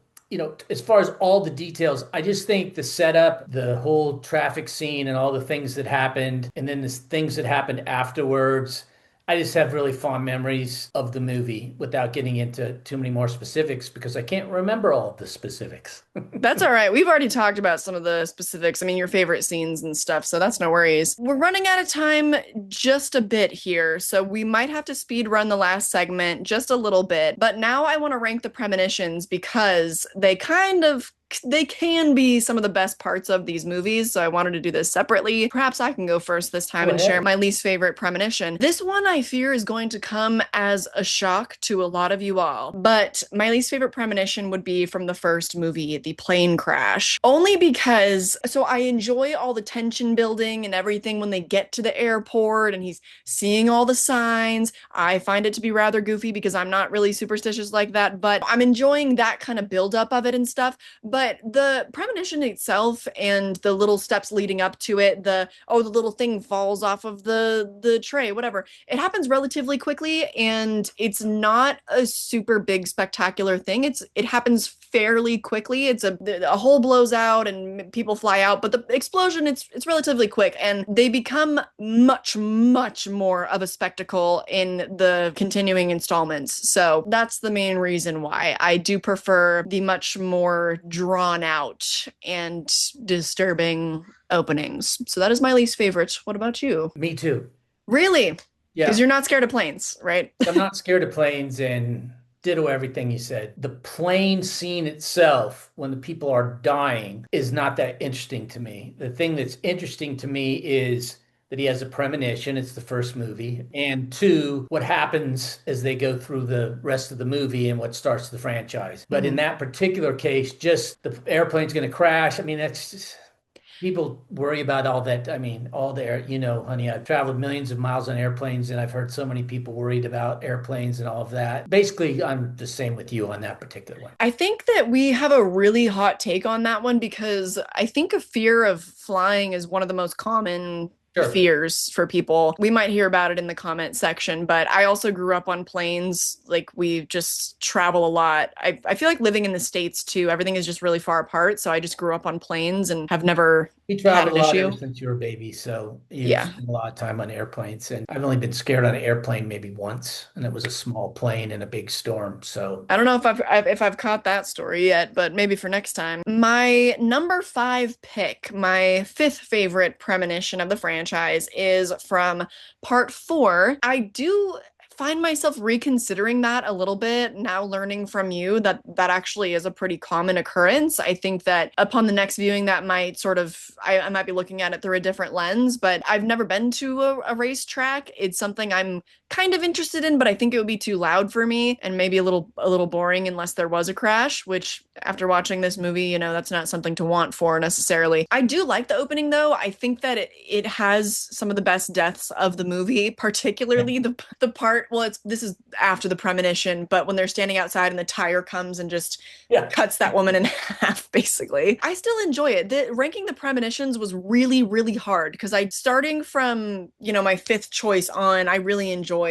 as far as all the details, I just think the setup, the whole traffic scene, and all the things that happened, and then the things that happened afterwards. I just have really fond memories of the movie without getting into too many more specifics because I can't remember all of the specifics. That's all right. We've already talked about some of the specifics. I mean, your favorite scenes and stuff, so that's no worries. We're running out of time just a bit here, so we might have to speed run the last segment just a little bit. But now I want to rank the premonitions because they can be some of the best parts of these movies, so I wanted to do this separately. Perhaps I can go first this time Go and share ahead. my least favorite premonition. This one I fear is going to come as a shock to a lot of you all, but my least favorite premonition would be from the first movie, the plane crash. Only because, so I enjoy all the tension building and everything when they get to the airport and he's seeing all the signs. I find it to be rather goofy because I'm not really superstitious like that, but I'm enjoying that kind of buildup of it and stuff. But the premonition itself and the little steps leading up to it, the little thing falls off of the tray, whatever. It happens relatively quickly and it's not a super big spectacular thing. It happens fairly quickly. It's a hole blows out and people fly out, but the explosion it's relatively quick and they become much more of a spectacle in the continuing installments. So that's the main reason why I do prefer the much more drawn out and disturbing openings. So that is my least favorite. What about you? Me too. Really? Because Yeah. you're not scared of planes, right? I'm not scared of planes and ditto everything you said. The plane scene itself, when the people are dying, is not that interesting to me. The thing that's interesting to me is that he has a premonition. It's the first movie. And two, what happens as they go through the rest of the movie and what starts the franchise. But in Mhm. that particular case, just the airplane's going to crash. I mean, that's just. People worry about all that. I mean, all the air, honey, I've traveled millions of miles on airplanes and I've heard so many people worried about airplanes and all of that. Basically, I'm the same with you on that particular one. I think that we have a really hot take on that one because I think a fear of flying is one of the most common Sure. fears for people. We might hear about it in the comment section, but I also grew up on planes. Like we just travel a lot. I feel like living in the States too, everything is just really far apart. So I just grew up on planes and have never We had traveled an a lot ever issue. since you were a baby, so you've Yeah. spent a lot of time on airplanes. And I've only been scared on an airplane maybe once, and it was a small plane in a big storm. So, I don't know if I've caught that story yet, but maybe for next time. My number five pick, my fifth favorite premonition of the franchise, is from part four. I do find myself reconsidering that a little bit now, learning from you that that actually is a pretty common occurrence. I think that upon the next viewing, that might sort of, I might be looking at it through a different lens, but I've never been to a racetrack. It's something I'm kind of interested in, but I think it would be too loud for me and maybe a little boring unless there was a crash, which after watching this movie, that's not something to want for necessarily. I do like the opening though. I think that it has some of the best deaths of the movie, yeah. particularly the part, well, this is after the premonition, but when they're standing outside and the tire comes and just Yeah. cuts that woman in half, basically. I still enjoy it. Ranking the premonitions was really hard because starting from, my fifth choice on, I really enjoy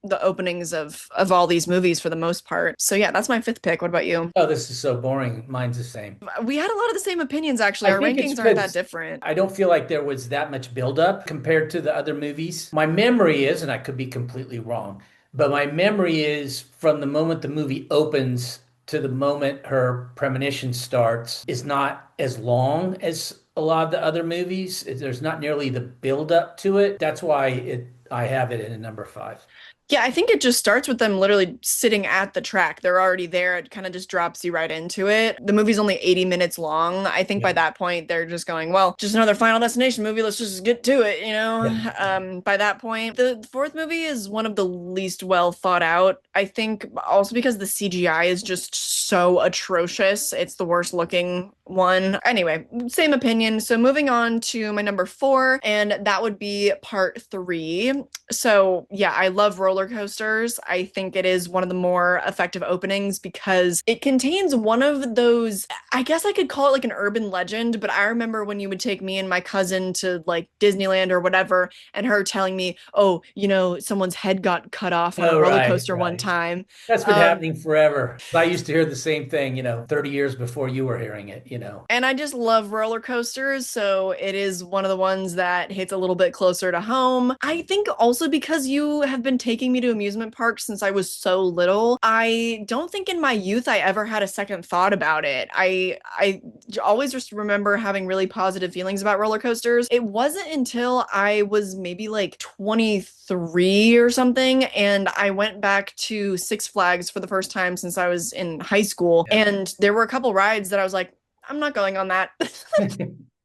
the openings of all these movies for the most part. So yeah, that's my fifth pick. What about you? Oh, this is so boring. Mine's the same. We had a lot of the same opinions actually. I Our think it's rankings aren't that because different. I don't feel like there was that much buildup compared to the other movies. My memory is, and I could be completely wrong, but my memory is from the moment the movie opens to the moment her premonition starts is not as long as a lot of the other movies. There's not nearly the buildup to it. That's why I have it in a number five. Yeah, I think it just starts with them literally sitting at the track. They're already there. It kind of just drops you right into it. The movie's only 80 minutes long. I think by Yeah. that point, they're just going, well, just another Final Destination movie. Let's just get to it, you Yeah. know? By that point, the fourth movie is one of the least well thought out. I think also because the CGI is just so atrocious. It's the worst looking one. Anyway, same opinion. So moving on to my number four, and that would be part three. So, yeah, I love roller coasters. I think it is one of the more effective openings because it contains one of those, I guess I could call it like an urban legend, but I remember when you would take me and my cousin to like Disneyland or whatever, and her telling me, oh, someone's head got cut off on a Oh, roller right, coaster one right. time. That's been Um, happening forever. I used to hear the same thing, 30 years before you were hearing it. And I just love roller coasters, so it is one of the ones that hits a little bit closer to home. I think also because you have been taking me to amusement parks since I was so little, I don't think in my youth I ever had a second thought about it. I always just remember having really positive feelings about roller coasters. It wasn't until I was maybe like 23 or something, and I went back to Six Flags for the first time since I was in high school, Yeah. and there were a couple rides that I was like, I'm not going on that.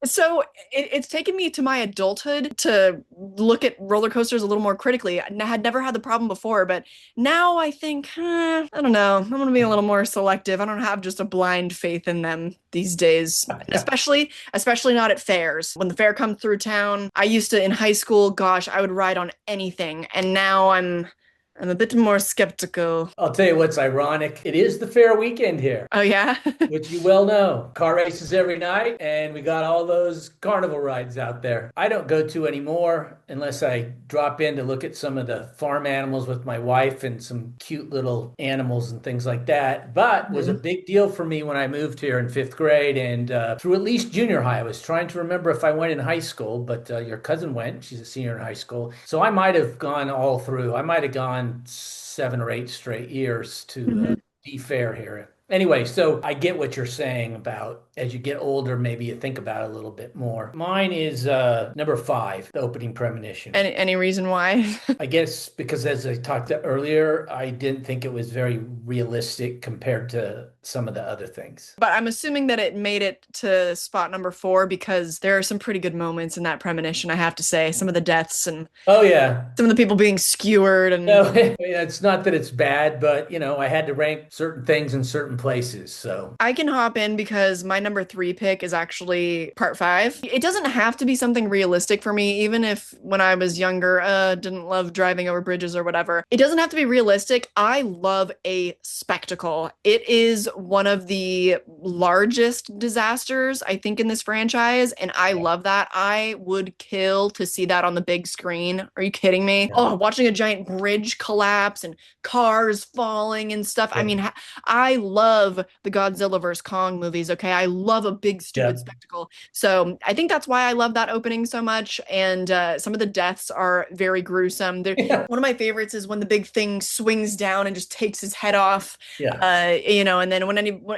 So it's taken me to my adulthood to look at roller coasters a little more critically. I had never had the problem before, but now I think, I don't know. I'm going to be a little more selective. I don't have just a blind faith in them these days, and especially not at fairs. When the fair comes through town, I used to in high school, gosh, I would ride on anything, and now I'm a bit more skeptical. I'll tell you what's ironic. It is the fair weekend here, Oh yeah. which you well know. Car races every night, and we got all those carnival rides out there. I don't go to anymore unless I drop in to look at some of the farm animals with my wife and some cute little animals and things like that. But was a Mhm. big deal for me when I moved here in fifth grade and through at least junior high. I was trying to remember if I went in high school, but your cousin went. She's a senior in high school. So I might have gone all through. I might have gone 7 or 8 straight years to Mhm. be fair here. Anyway, so I get what you're saying about as you get older, maybe you think about it a little bit more. Mine is number five, the opening premonition. Any reason why? I guess because as I talked earlier, I didn't think it was very realistic compared to some of the other things. But I'm assuming that it made it to spot number four because there are some pretty good moments in that premonition, I have to say. Some of the deaths and Oh yeah. some of the people being skewered No, and it's not that it's bad, but I had to rank certain things in certain places. So, I can hop in because my number three pick is actually part five. It doesn't have to be something realistic for me, even if when I was younger, didn't love driving over bridges or whatever. It doesn't have to be realistic. I love a spectacle. It is one of the largest disasters, I think, in this franchise, and I yeah, love that. I would kill to see that on the big screen. Are you kidding me? yeah, Oh, watching a giant bridge collapse and cars falling and stuff. I yeah, mean, I love the Godzilla vs. Kong movies, okay? I love a big, yeah. stupid spectacle. So I think that's why I love that opening so much. And some of the deaths are very gruesome. Yeah. One of my favorites is when the big thing swings down and just takes his head off. Yeah. And then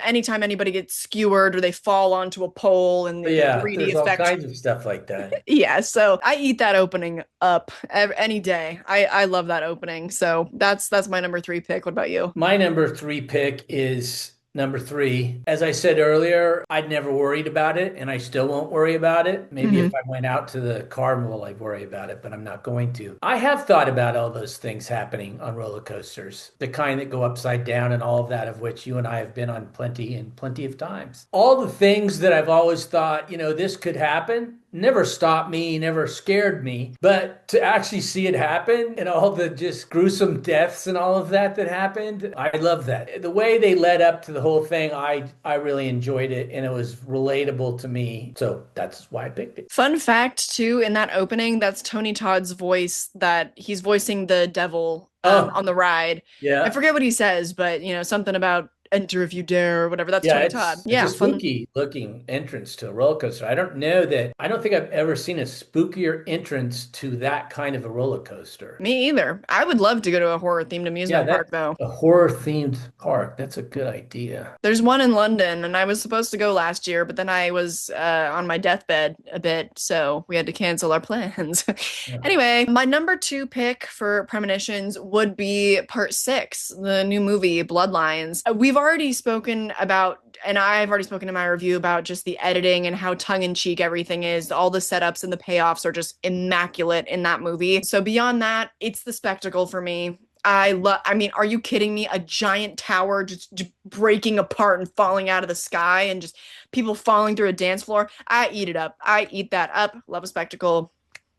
anytime anybody gets skewered or they fall onto a pole and But the yeah, 3D there's all effect. kinds of stuff like that. Yeah, so I eat that opening up any day. I love that opening. So that's my number three pick. What about you? My number three pick is number three. As I said earlier, I'd never worried about it, and I still won't worry about it. Maybe if Mhm. I went out to the carnival, I'd worry about it, but I'm not going to. I have thought about all those things happening on roller coasters, the kind that go upside down and all of that, of which you and I have been on plenty and plenty of times. All the things that I've always thought, this could happen. Never stopped me, never scared me, but to actually see it happen and all the just gruesome deaths and all of that happened, I love that. The way they led up to the whole thing, I really enjoyed it and it was relatable to me. So that's why I picked it. Fun fact too, in that opening, that's Tony Todd's voice that he's voicing the devil Oh, on the ride. I yeah. forget what he says, but something about enter if you dare, or whatever. That's Yeah, Tony Todd. it's a Yeah, fun. spooky looking entrance to a roller coaster. I don't think I've ever seen a spookier entrance to that kind of a roller coaster. Me either. I would love to go to a horror themed Yeah, amusement park that though. a horror themed park. That's a good idea. There's one in London, and I was supposed to go last year, but then I was on my deathbed a bit, so we had to cancel our plans. Yeah. Anyway, my number two pick for premonitions would be part six, the new movie Bloodlines. We've already spoken about, and I've already spoken in my review about just the editing and how tongue-in-cheek everything is. All the setups and the payoffs are just immaculate in that movie. So beyond that, it's the spectacle for me. I mean, are you kidding me? A giant tower just breaking apart and falling out of the sky and just people falling through a dance floor. I eat it up. I eat that up. Love a spectacle.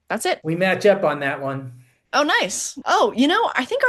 That's it. We match up on that one. Oh, nice. Oh, I think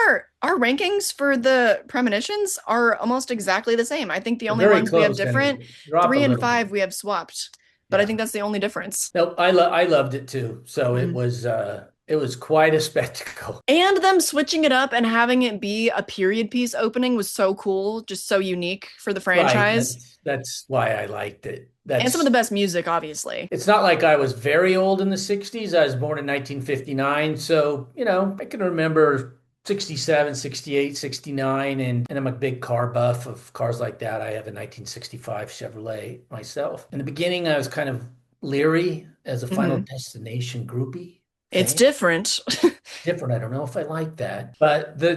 our rankings for the premonitions are almost exactly the same. I think the They're only very ones we have close different, and drop a three and little bit. five we have swapped, but I Yeah. think that's the only difference. No, I loved it too. So Mhm. it was quite a spectacle. And them switching it up and having it be a period piece opening was so cool, just so unique for the Right. franchise. That's why I liked it. And some of That's the best music, obviously. It's not like I was very old in the 60s. I was born in 1959. So, I can remember 67, 68, 69, and I'm a big car buff of cars like that. I have a 1965 Chevrolet myself. In the beginning, I was kind of leery as a Final Hmm. Destination groupie It's fan. different. Different. I don't know if I like that. But the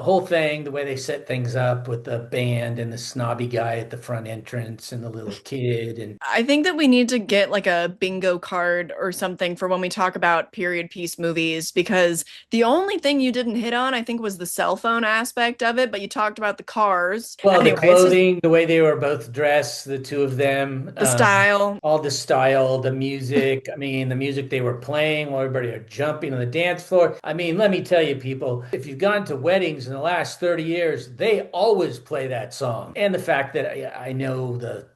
whole thing, the way they set things up with the band and the snobby guy at the front entrance and the little kid and I think that we need to get like a bingo card or something for when we talk about period piece movies, because the only thing you didn't hit on, I think, was the cell phone aspect of it, but you talked about the cars. well, the Anyway, it's just clothing, the way they were both dressed, the two of them, the style. all the style, the music. I mean, the music they were playing while everybody are jumping on the dance floor. I mean, let me tell you, people, if you've gone to weddings in the last 30 years, they always play that song. And the fact that I know the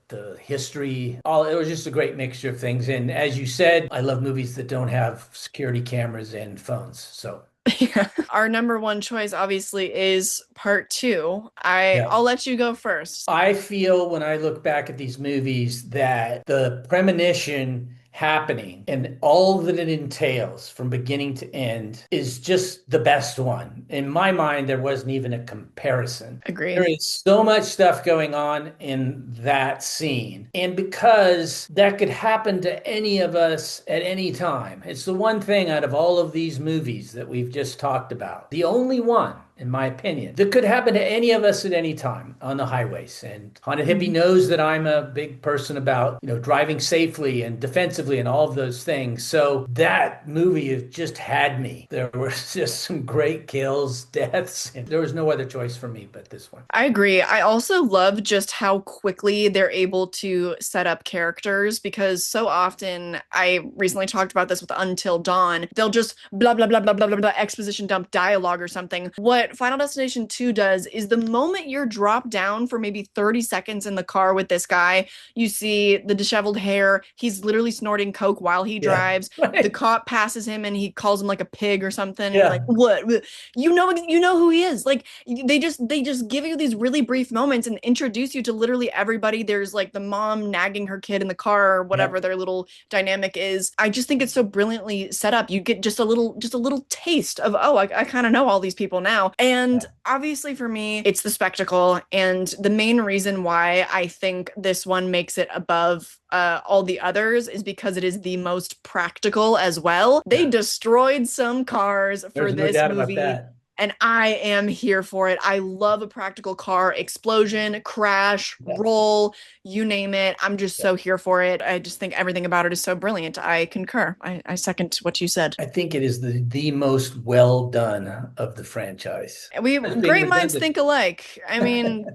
history, all it was just a great mixture of things. And as you said, I love movies that don't have security cameras and phones. So Yeah. Our number one choice obviously is part two. yeah. I'll let you go first. I feel when I look back at these movies that the premonition happening and all that it entails from beginning to end is just the best one. In my mind, there wasn't even a comparison. There Agree. is so much stuff going on in that scene. And because that could happen to any of us at any time, it's the one thing out of all of these movies that we've just talked about, the only one, in my opinion, that could happen to any of us at any time on the highways. And Haunted Hippie Mhm. knows that I'm a big person about, driving safely and defensively and all of those things. So that movie has just had me. There was just some great kills, deaths, and there was no other choice for me but this one. I agree. I also love just how quickly they're able to set up characters, because so often, I recently talked about this with Until Dawn, they'll just blah blah blah blah blah blah blah exposition dump dialogue or something. What Final Destination 2 does is the moment you're dropped down for maybe 30 seconds in the car with this guy, you see the disheveled hair, he's literally snorting coke while he Yeah. drives. The cop passes him and he calls him like a pig or something. He's like, Yeah. "What? You know who he is." Like they just give you these really brief moments and introduce you to literally everybody. There's like the mom nagging her kid in the car or Yeah. whatever their little dynamic is. I just think it's so brilliantly set up. You get just a little taste of, oh, I kind of know all these people now. And Yeah. obviously for me, it's the spectacle. And the main reason why I think this one makes it above all the others is because it is the most practical as well. They Yeah. destroyed some cars for There's no this doubt about movie, that. and I am here for it. I love a practical car explosion, crash, Yeah. roll, you name it. I'm just Yeah. so here for it. I just think everything about it is so brilliant. I concur. I second what you said. I think it is the most well done of the franchise. We As being great minds redundant. think alike. I mean,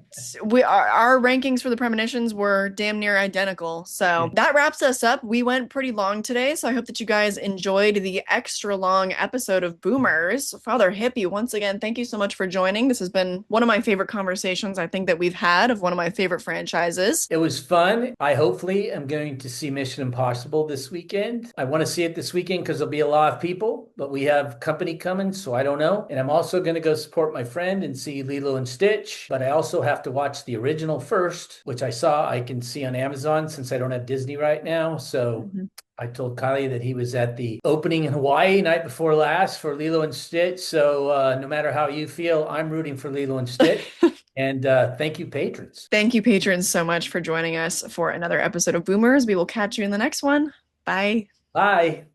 our rankings for the premonitions were damn near identical. So that wraps us up. We went pretty long today, so I hope that you guys enjoyed the extra long episode of Boomers. Father Hippie once again, thank you so much for joining. This has been one of my favorite conversations I think that we've had of one of my favorite franchises. It was fun. I hopefully am going to see Mission Impossible this weekend. I want to see it this weekend because there'll be a lot of people, but we have company coming, so I don't know. And I'm also going to go support my friend and see Lilo and Stitch, but I also have to watch the original first, which I can see on Amazon since I don't have Disney right now. So Mhm. I told Kylie that he was at the opening in Hawaii night before last for Lilo and Stitch. So no matter how you feel, I'm rooting for Lilo and Stitch. And thank you, patrons. Thank you, patrons, so much for joining us for another episode of Boomers. We will catch you in the next one. Bye. Bye.